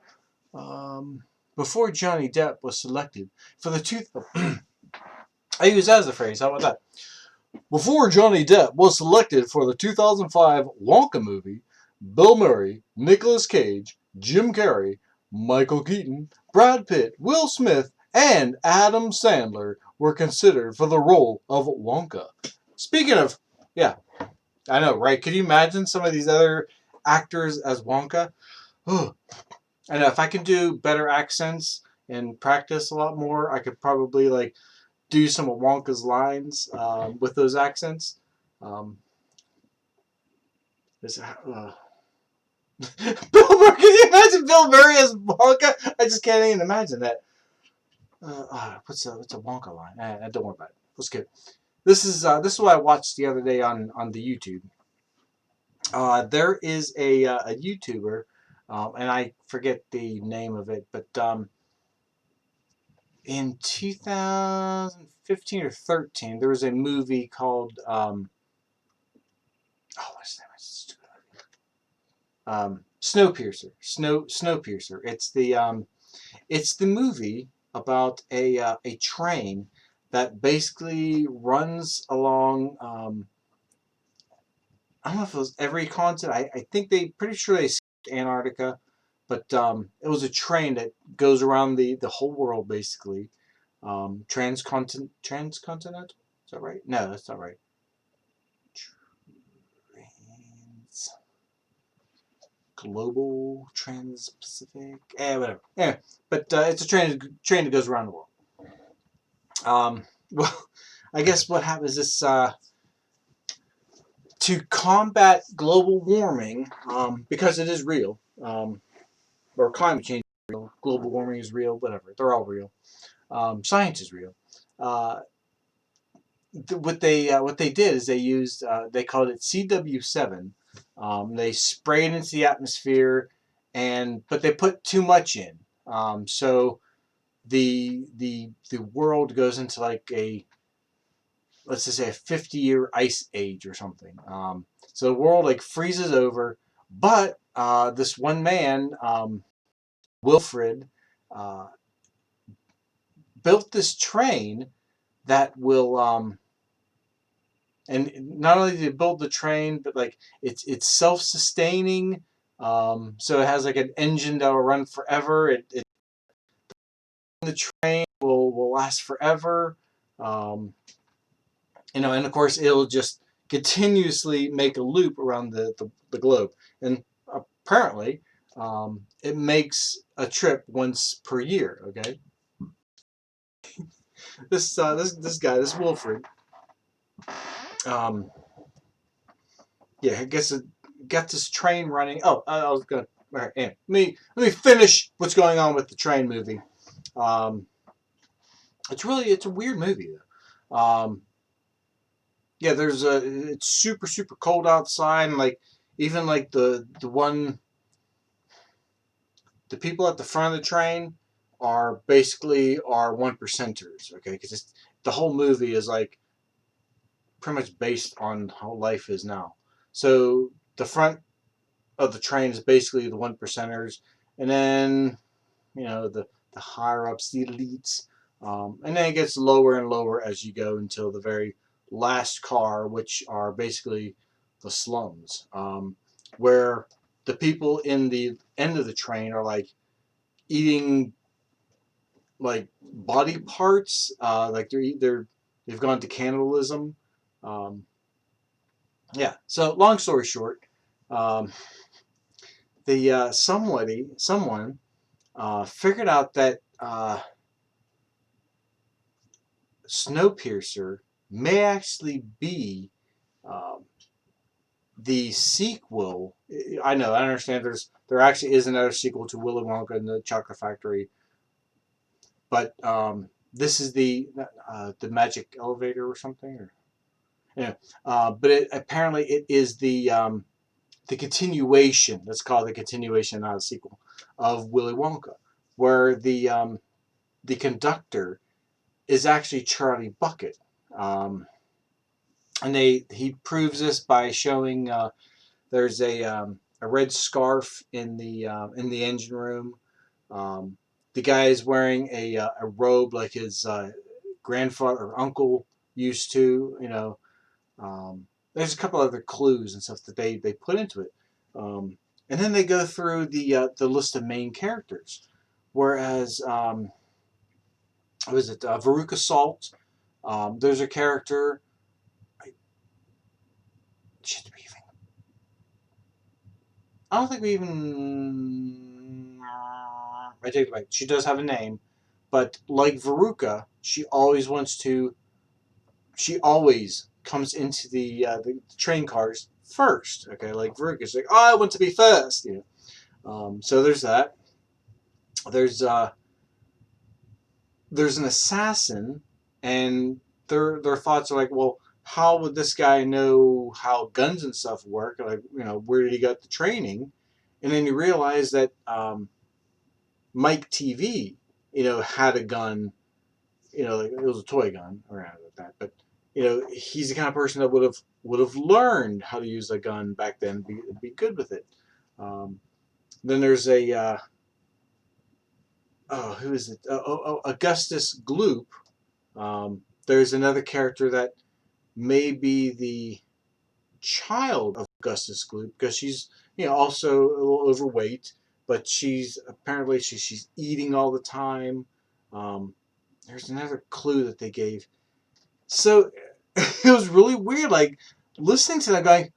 Before Johnny Depp was selected for the I use that as a phrase. How about that? Before Johnny Depp was selected for the 2005 Wonka movie, Bill Murray, Nicolas Cage, Jim Carrey, Michael Keaton, Brad Pitt, Will Smith, and Adam Sandler were considered for the role of Wonka. Speaking of, yeah, I know, right? Could you imagine some of these other actors as Wonka? I know if I could do better accents and practice a lot more, I could probably like do some of Wonka's lines with those accents. Bill Murray, can you imagine Bill Murray as Wonka? I just can't even imagine that. What's a Wonka line? Don't worry about it. Let's get. This is what I watched the other day on the YouTube. There is a YouTuber, and I forget the name of it, but in 2015 or 13, there was a movie called what's the name? Snowpiercer. Snowpiercer. It's the movie about a train that basically runs along. I don't know if it was every continent. I think pretty sure they skipped Antarctica, but it was a train that goes around the whole world basically. Transcontinental. Is that right? No, that's not right. Global Trans-Pacific. Whatever. Anyway, but it's a train that goes around the world. Well, I guess what happens is to combat global warming, because it is real, or climate change is real, global warming is real, whatever. They're all real. Science is real. What they did is they used they called it CW7. They sprayed into the atmosphere, but they put too much in. So the world goes into like let's just say a 50-year ice age or something. So the world like freezes over, but this one man, Wilfred, uh, built this train that will and not only did it build the train, but like it's self-sustaining. So it has like an engine that will run forever. The train will last forever. And of course it'll just continuously make a loop around the globe. And apparently, it makes a trip once per year. Okay, this guy, this Wilfred, yeah, I guess it got this train running. Oh, I was gonna. All right, let me finish what's going on with the train movie. It's a weird movie though. Yeah, it's super cold outside, and like even like the people at the front of the train are basically are one percenters. Okay, because the whole movie is like pretty much based on how life is now. So the front of the train is basically the one percenters, and then the higher ups, the elites, and then it gets lower and lower as you go until the very last car, which are basically the slums, where the people in the end of the train are like eating like body parts, like they've gone to cannibalism. Um, yeah. So long story short, um, someone figured out that Snowpiercer may actually be um, the sequel. I know, I understand. There actually is another sequel to Willy Wonka and the Chocolate Factory, but this is the Magic Elevator or something. Or yeah, but apparently it is the continuation. Let's call it the continuation, not a sequel, of Willy Wonka, where the conductor is actually Charlie Bucket. And he proves this by showing there's a red scarf in the engine room. Um, the guy is wearing a robe like his grandfather or uncle used to. There's a couple other clues and stuff that they put into it. And then they go through the list of main characters. Whereas, was it Veruca Salt? There's a character. I don't think we even. I take it back. She does have a name, but like Veruca, she always wants to. She always comes into the train cars first. Okay, like Veruca's like, oh, I want to be first. So there's that. There's there's an assassin, and their thoughts are like, well, how would this guy know how guns and stuff work? Like, where did he get the training? And then you realize that Mike TV, had a gun, like it was a toy gun around with that, but he's the kind of person that would have learned how to use a gun back then, be good with it. Then there's a who is it? Augustus Gloop. There's another character that may be the child of Augustus Gloop because she's also a little overweight, but she's apparently she's eating all the time. There's another clue that they gave. So it was really weird. Like listening to that guy.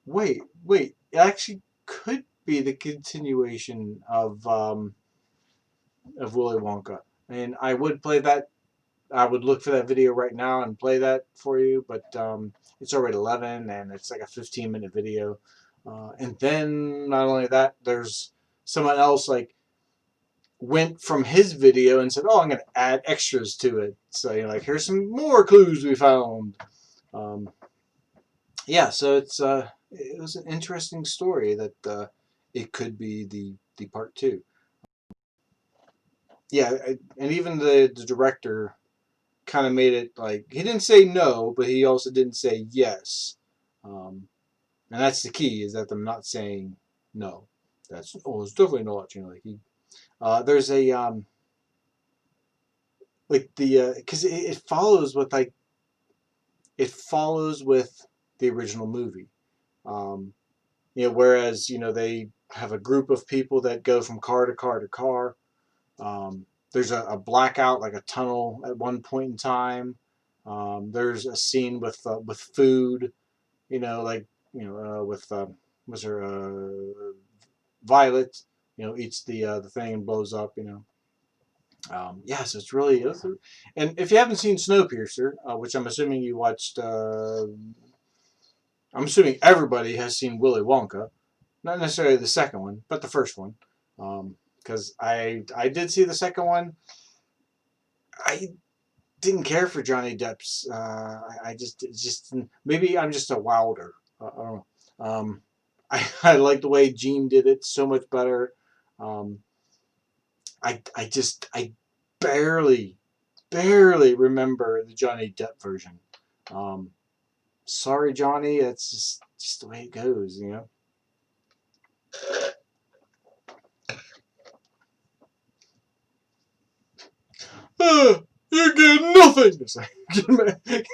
Wait. It actually could be the continuation of Willy Wonka. And I would play that. I would look for that video right now and play that for you, but it's already 11 and it's like a 15-minute video. And then not only that, there's someone else like went from his video and said, "Oh, I'm going to add extras to it." So you're like, "Here's some more clues we found." Um, yeah, so it was an interesting story that it could be the part two. Yeah, and even the director kind of made it like he didn't say no, but he also didn't say yes. And that's the key is that I'm not saying no. That's it's definitely not. Like there's a like the because it follows with like it follows with the original movie. Um, whereas they have a group of people that go from car to car to car. There's a blackout, like a tunnel, at one point in time. There's a scene with food, like with was there Violet, eats the thing and blows up, yes, it's really, and if you haven't seen Snowpiercer, which I'm assuming you watched, I'm assuming everybody has seen Willy Wonka, not necessarily the second one, but the first one, because I did see the second one. I didn't care for Johnny Depp's. I just maybe I'm just a wilder. I don't know. I like the way Gene did it so much better. Um, I barely remember the Johnny Depp version. Um, sorry, Johnny. That's just the way it goes, You get nothing. It's like,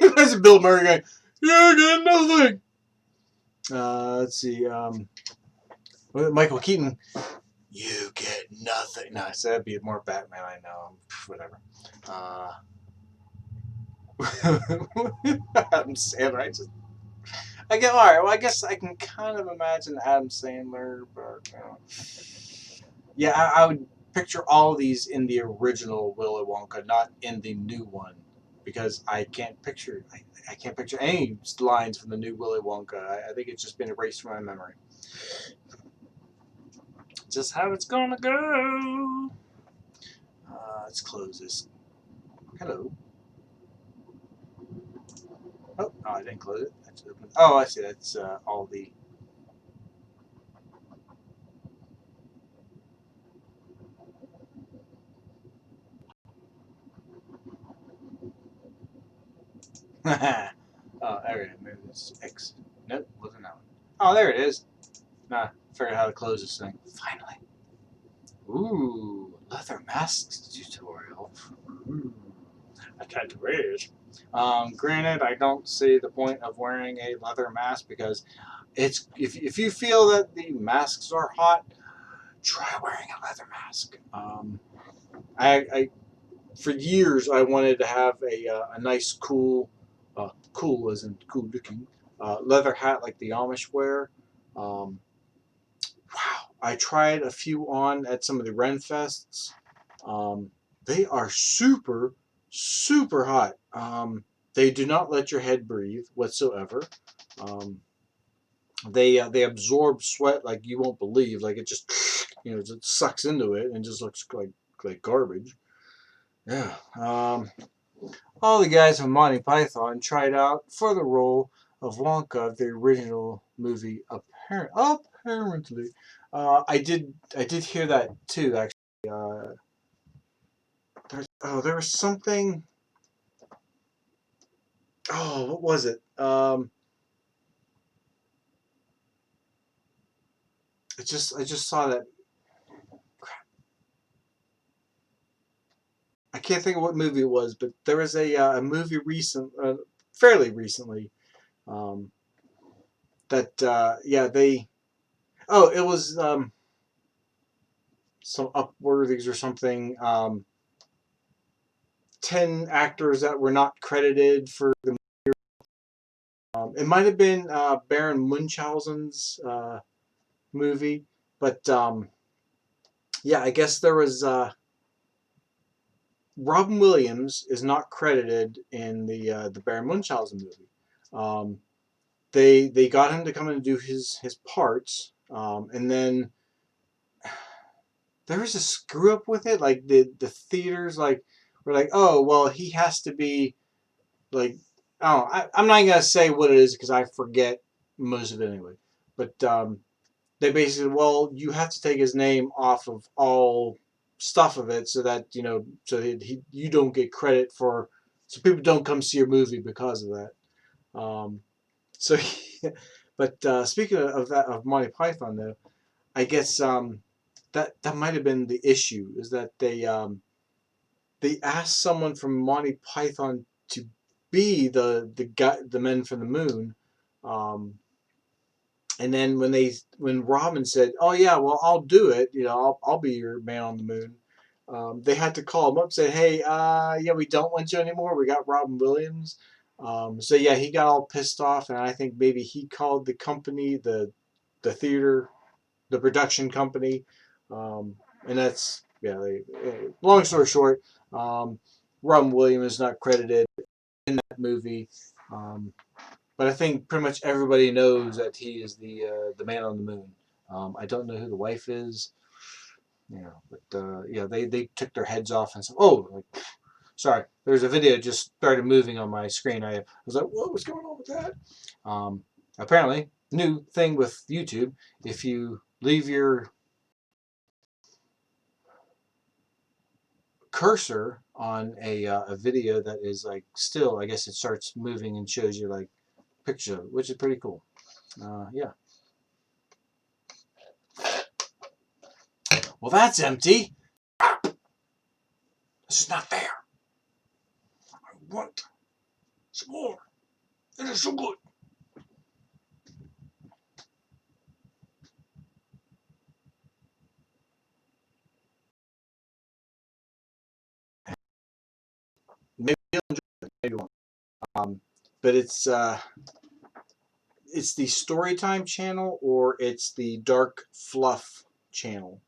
imagine Bill Murray going, "You get nothing." Let's see. Michael Keaton, "You get nothing." No, so that'd be more Batman. I know. Whatever. Adam Sandler. I get all right. Well, I guess I can kind of imagine Adam Sandler, but yeah, I would picture all of these in the original Willy Wonka, not in the new one, because I can't picture any lines from the new Willy Wonka. I think it's just been erased from my memory. Just how it's gonna go. Let's close this. Hello. Oh, I didn't close it. That's open. Oh, I see. That's all the. Oh, there it is. Maybe it's X. Nope, wasn't that one. Oh, there it is. Nah, figured out how to close this thing. Finally. Ooh, leather masks tutorial. Ooh, I tried to wear it. Granted, I don't see the point of wearing a leather mask because it's if you feel that the masks are hot, try wearing a leather mask. I for years I wanted to have a nice cool as in cool looking leather hat like the Amish wear. Wow, I tried a few on at some of the Ren Fests. They are super hot. They do not let your head breathe whatsoever. Um, they absorb sweat like you won't believe. Like it just it sucks into it and just looks like garbage. Yeah. All the guys from Monty Python tried out for the role of Wonka of the original movie. Apparently, I did hear that too. Actually, there was something. Oh, what was it? I just saw that. I can't think of what movie it was, but there was a movie fairly recently, um, that yeah they. Oh, it was some Upworthies or something. 10 actors that were not credited for the It might have been Baron Munchausen's movie, but yeah, I guess there was Robin Williams is not credited in the Baron Munchausen movie. They got him to come in and do his parts, and then there was a screw up with it. Like the theaters were like, oh well, he has to be like, oh, I'm not gonna say what it is because I forget most of it anyway. But they basically, well, you have to take his name off of all stuff of it so that so that you don't get credit for, so people don't come see your movie because of that. So, but speaking of that, of Monty Python though, I guess that might have been the issue, is that they asked someone from Monty Python to be the men from the moon, um, and then when Robin said, "Oh yeah, well I'll do it," I'll be your man on the moon. They had to call him up and say, "Hey, yeah, we don't want you anymore. We got Robin Williams." So yeah, he got all pissed off, and I think maybe he called the company, the theater, the production company, and that's yeah. Long story short, Robin Williams is not credited in that movie, but I think pretty much everybody knows that he is the man on the moon. I don't know who the wife is, but yeah, they took their heads off and said, "Oh, like, sorry." There's a video just started moving on my screen. I was like, "What was going on with that?" Apparently, new thing with YouTube. If you leave your cursor on a video that is like still, I guess it starts moving and shows you like pictures of it, which is pretty cool. Yeah. Well, that's empty. This is not fair. I want some more. It is so good. Maybe you'll enjoy it. Maybe you won't. But it's the Storytime channel or it's the Dark Fluff channel.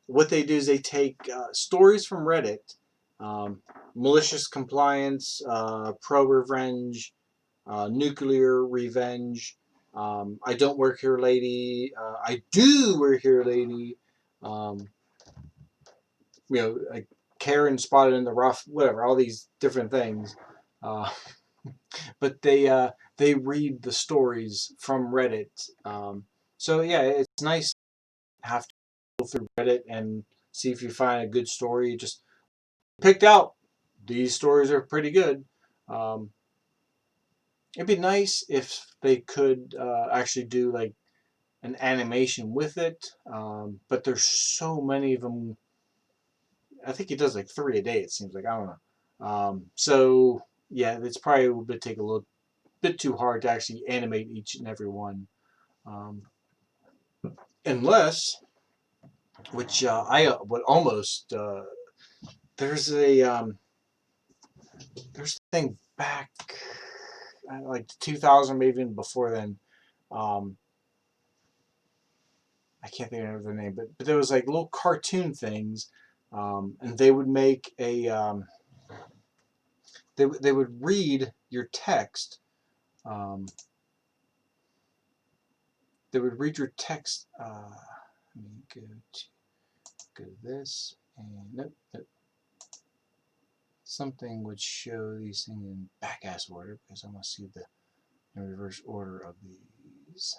What they do is they take stories from Reddit, malicious compliance, pro revenge, nuclear revenge. I don't work here, lady. I do work here, lady. Um, like Karen spotted in the rough, whatever. All these different things. Uh, but they read the stories from Reddit. So yeah, it's nice to have to go through Reddit and see if you find a good story. You just picked out these stories are pretty good. Um, it'd be nice if they could actually do like an animation with it, but there's so many of them. I think he does like 3 a day. It seems like, I don't know. So yeah, it's probably would take a little bit too hard to actually animate each and every one, um, unless, which I would almost there's there's a thing back like 2000, maybe even before then. Um, I can't think of the name, but there was like little cartoon things, and they would make a they would read your text. Um, they would read your text. Let me go to this, and nope. Something would show these things in back-ass order because I want to see the reverse order of these.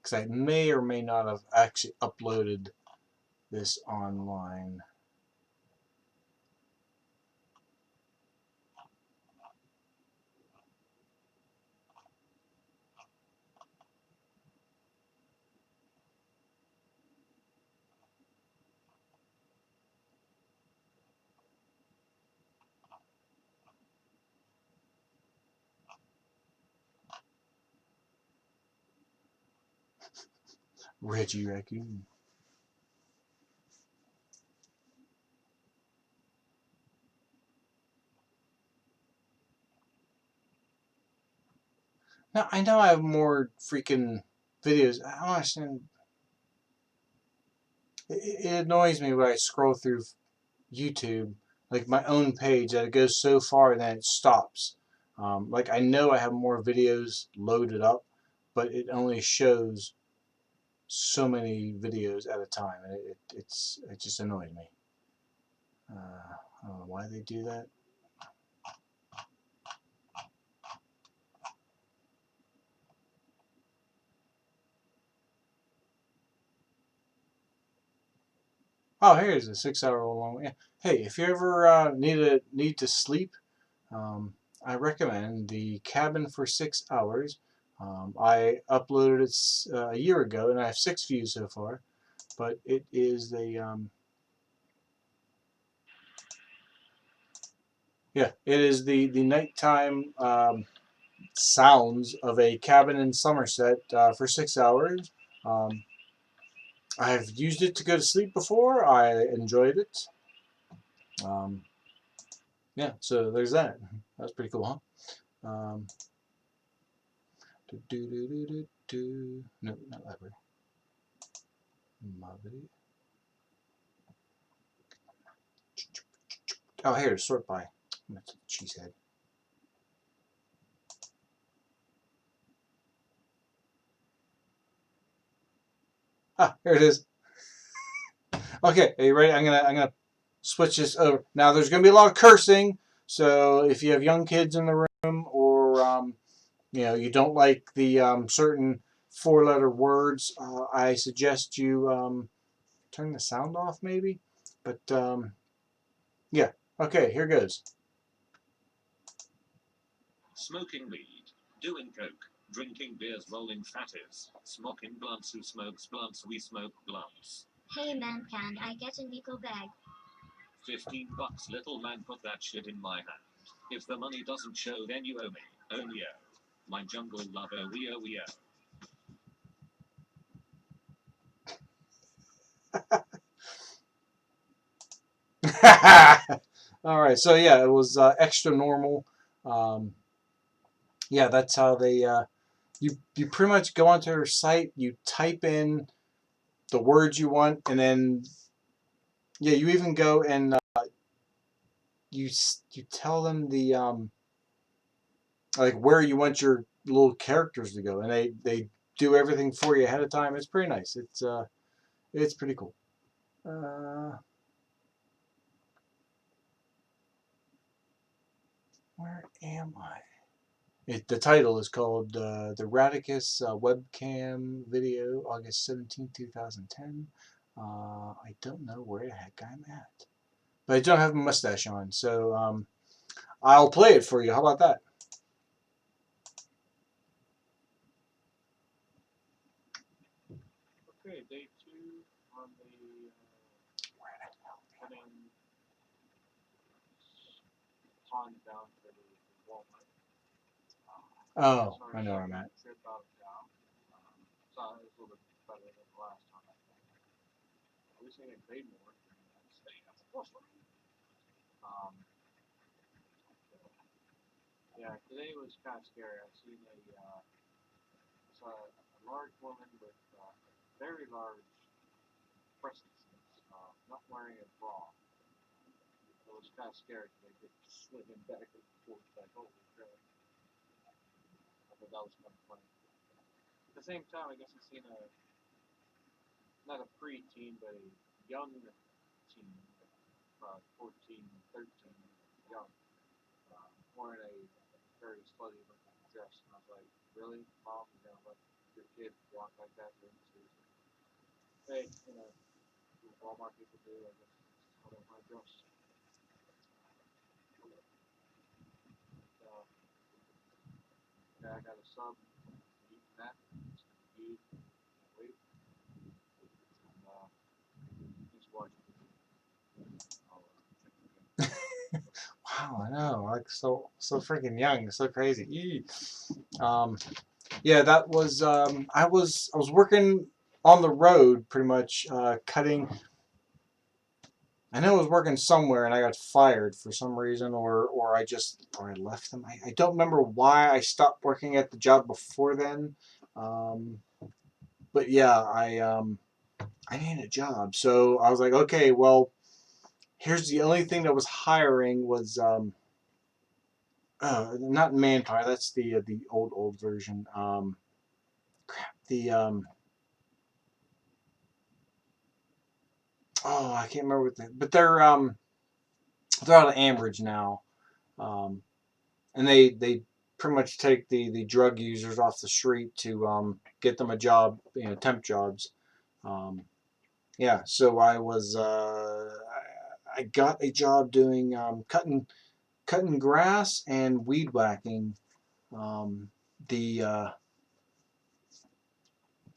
Because I may or may not have actually uploaded this online. Reggie Raccoon. Now, I know I have more freaking videos. I don't understand. It annoys me when I scroll through YouTube, like my own page, that it goes so far and then it stops. Like I know I have more videos loaded up, but it only shows so many videos at a time, and it just annoys me. I don't know why they do that. Oh, here's a 6 hour long. Yeah. Hey, if you ever need to sleep, I recommend the Cabin for 6 Hours. I uploaded it a year ago, and I have 6 views so far. But it is it is the nighttime sounds of a cabin in Somerset for 6 hours. Um, I've used it to go to sleep before. I enjoyed it. Um, yeah, so there's that. That's pretty cool, huh? No, not library. My video. Oh, here, sort by. Cheesehead. Ah, here it is. Okay, are you ready? I'm gonna switch this over. Now, there's gonna be a lot of cursing, so if you have young kids in the room, or you don't like the certain four-letter words, I suggest you turn the sound off, maybe. But yeah, okay, here goes. Smoking weed, doing coke, drinking beers, rolling fatties, smoking blunts. Who smokes blunts? We smoke blunts. Hey man, can I get an eco bag? $15, little man, put that shit in my hand. If the money doesn't show, then you owe me. Oh yeah. My jungle lover, we owe. All right, so yeah, it was extra normal. Yeah, that's how they. You pretty much go onto their site, you type in the words you want, and then yeah, you even go and you tell them the like where you want your little characters to go, and they do everything for you ahead of time. It's pretty nice. It's pretty cool. Where am I? The title is called The Radicus Webcam Video, August 17, 2010. I don't know where the heck I'm at. But I don't have a mustache on, so I'll play it for you. How about that? Okay, day 2 on the heading on down to the Walmart. Oh, I know where I'm at. Trip out of town. So it was a little bit better than the last time I think. At least I get paid more than staying at the grocery. Yeah, today was kind of scary. I seen saw a large woman with very large breasts, not wearing a bra. It was kind of scary because they could swimming back and forth like, holy crap. I thought that was kind of funny. At the same time, I guess I seen not a pre-teen, but a young teen, 14, 13, young, wearing a very slutty looking dress. And I was like, really? Mom, you're going to let your kid walk like that? Hey, Walmart people do, I guess. I don't mind dress. Yeah, I got a sub, eating that, eat, wait, and just watching Wow, I know, like so freaking young, so crazy. Eee. Yeah, that was I was working on the road pretty much, cutting I know I was working somewhere and I got fired for some reason, or I left them. I don't remember why I stopped working at the job before then. But yeah, I needed a job, so I was like, okay, well, here's the only thing that was hiring was not Manpower. That's the old version. Crap. Oh, I can't remember what but they're out of Ambridge now, and they pretty much take the drug users off the street to get them a job, temp jobs. Um, yeah, so I got a job doing cutting grass and weed whacking. The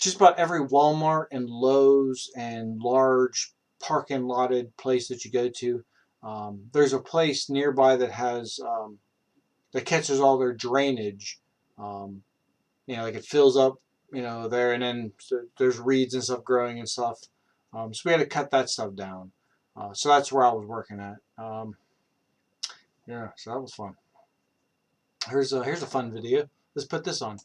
Just about every Walmart and Lowe's and large parking lotted place that you go to, there's a place nearby that has that catches all their drainage. Um, like it fills up, there, and then there's reeds and stuff growing and stuff. So we had to cut that stuff down. So that's where I was working at. Yeah, so that was fun. Here's a fun video. Let's put this on.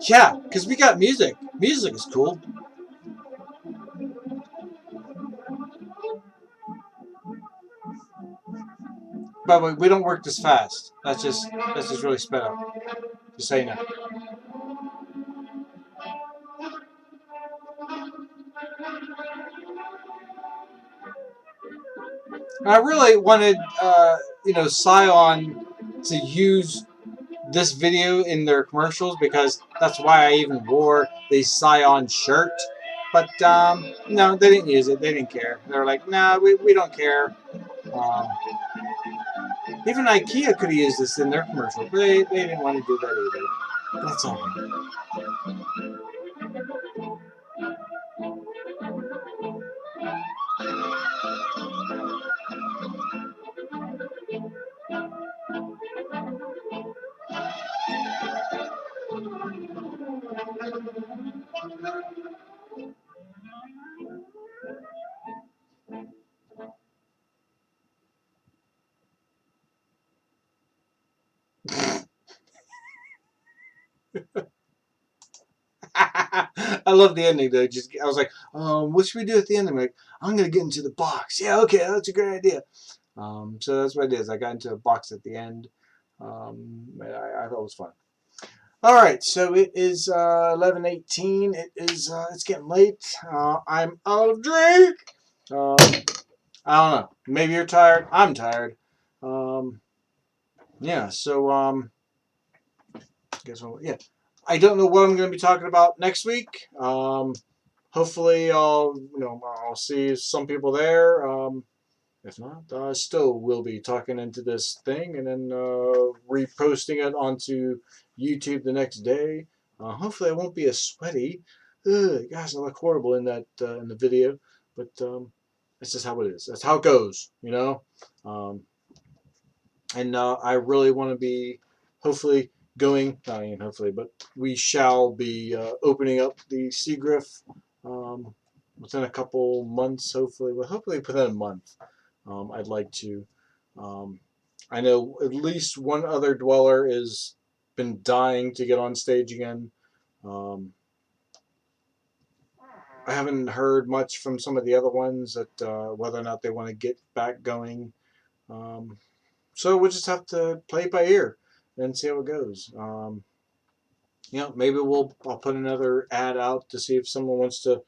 Yeah, because we got music. Music is cool. But we don't work this fast. That's just really sped up. Just so you know. And I really wanted, Scion to use this video in their commercials because that's why I even wore the Scion shirt. But no, they didn't use it. They didn't care. They were like, nah, we don't care. Um, Even IKEA could have used this in their commercial, but they didn't want to do that either. That's all right. I love the ending though. I was like, what should we do at the end? I'm like, I'm gonna get into the box. Yeah, okay, that's a great idea. So that's what it is. I got into a box at the end. I thought it was fun. All right, so it is 11:18. It's getting late. I'm out of drink. I don't know. Maybe you're tired. I'm tired. Yeah. So guess what? Yeah. I don't know what I'm going to be talking about next week. Hopefully, I'll see some people there. If not, I still will be talking into this thing and then reposting it onto YouTube the next day. Hopefully, I won't be as sweaty. Ugh, gosh, I look horrible in that in the video, but that's just how it is. That's how it goes, and I really want to be, hopefully, going. Not even hopefully, but we shall be opening up the Seagriff within a couple months. Hopefully, within a month. I'd like to. I know at least one other dweller has been dying to get on stage again. I haven't heard much from some of the other ones that whether or not they want to get back going. So we'll just have to play it by ear and see how it goes. Maybe I'll put another ad out to see if someone wants to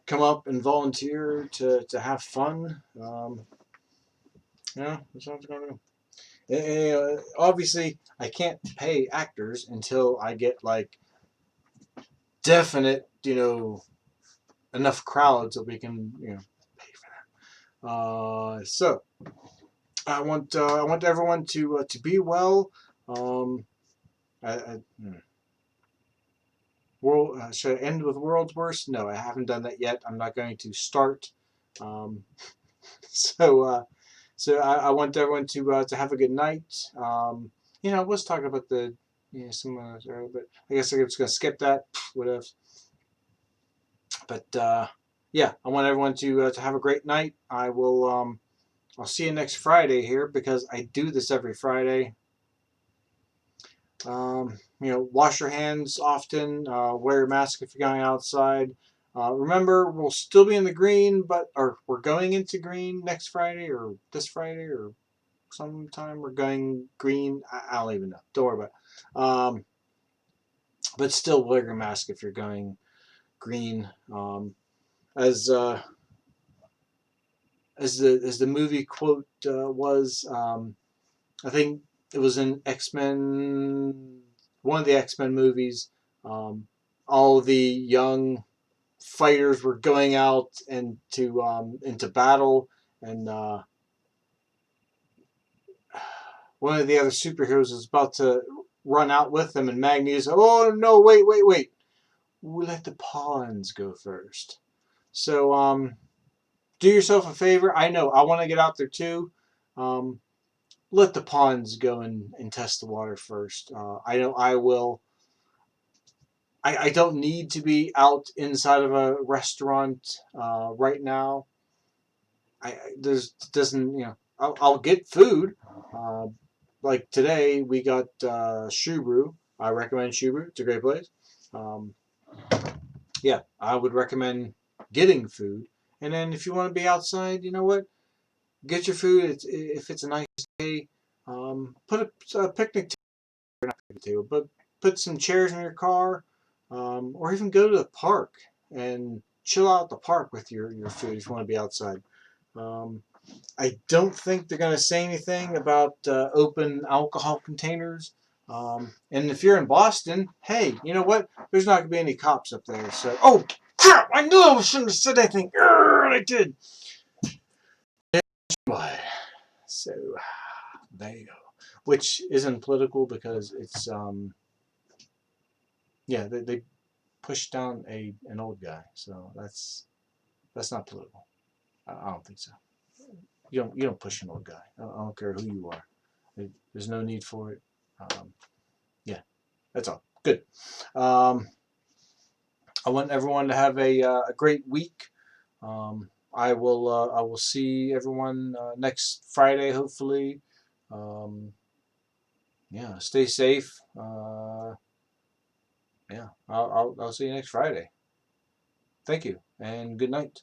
come up and volunteer to have fun. That's what I'm going to do. Obviously, I can't pay actors until I get like definite, enough crowds that we can, pay for that. So I want everyone to be well. Should I end with World's Worst? No, I haven't done that yet. I'm not going to start. So I want everyone to have a good night. I was talking about some earlier, but I guess I'm just gonna skip that. What else? But yeah, I want everyone to have a great night. I will. I'll see you next Friday here because I do this every Friday. Wash your hands often. Wear your mask if you're going outside. Remember, we'll still be in the green, or we're going into green next Friday or this Friday or sometime we're going green. I don't even know. Don't worry about it. But still wear your mask if you're going green. As the movie quote was, I think it was in X-Men, one of the X-Men movies. All the young fighters were going out into battle, and one of the other superheroes was about to run out with them, and Magneto's, oh no, wait, we'll let the pawns go first. So do yourself a favor. I know I want to get out there too. Let the pawns go and test the water first. I know I will. I don't need to be out inside of a restaurant right now. There's doesn't I'll get food. Like today we got Shubru. I recommend Shubru. It's a great place. Um, yeah, I would recommend getting food. And then if you want to be outside, you know what? Get your food. If it's a nice day, put a picnic table, not picnic table, but put some chairs in your car, or even go to the park and chill out at the park with your food if you want to be outside. I don't think they're going to say anything about open alcohol containers. And if you're in Boston, hey, you know what? There's not going to be any cops up there. So, oh crap! I knew I shouldn't have said anything. And I did. So there you go. Which isn't political because it's they pushed down an old guy. So that's not political. I don't think so. You don't push an old guy. I don't care who you are. There's no need for it. Yeah, that's all. Good. I want everyone to have a great week. I will see everyone next Friday, hopefully. Yeah, stay safe. Yeah, I'll see you next Friday. Thank you and good night.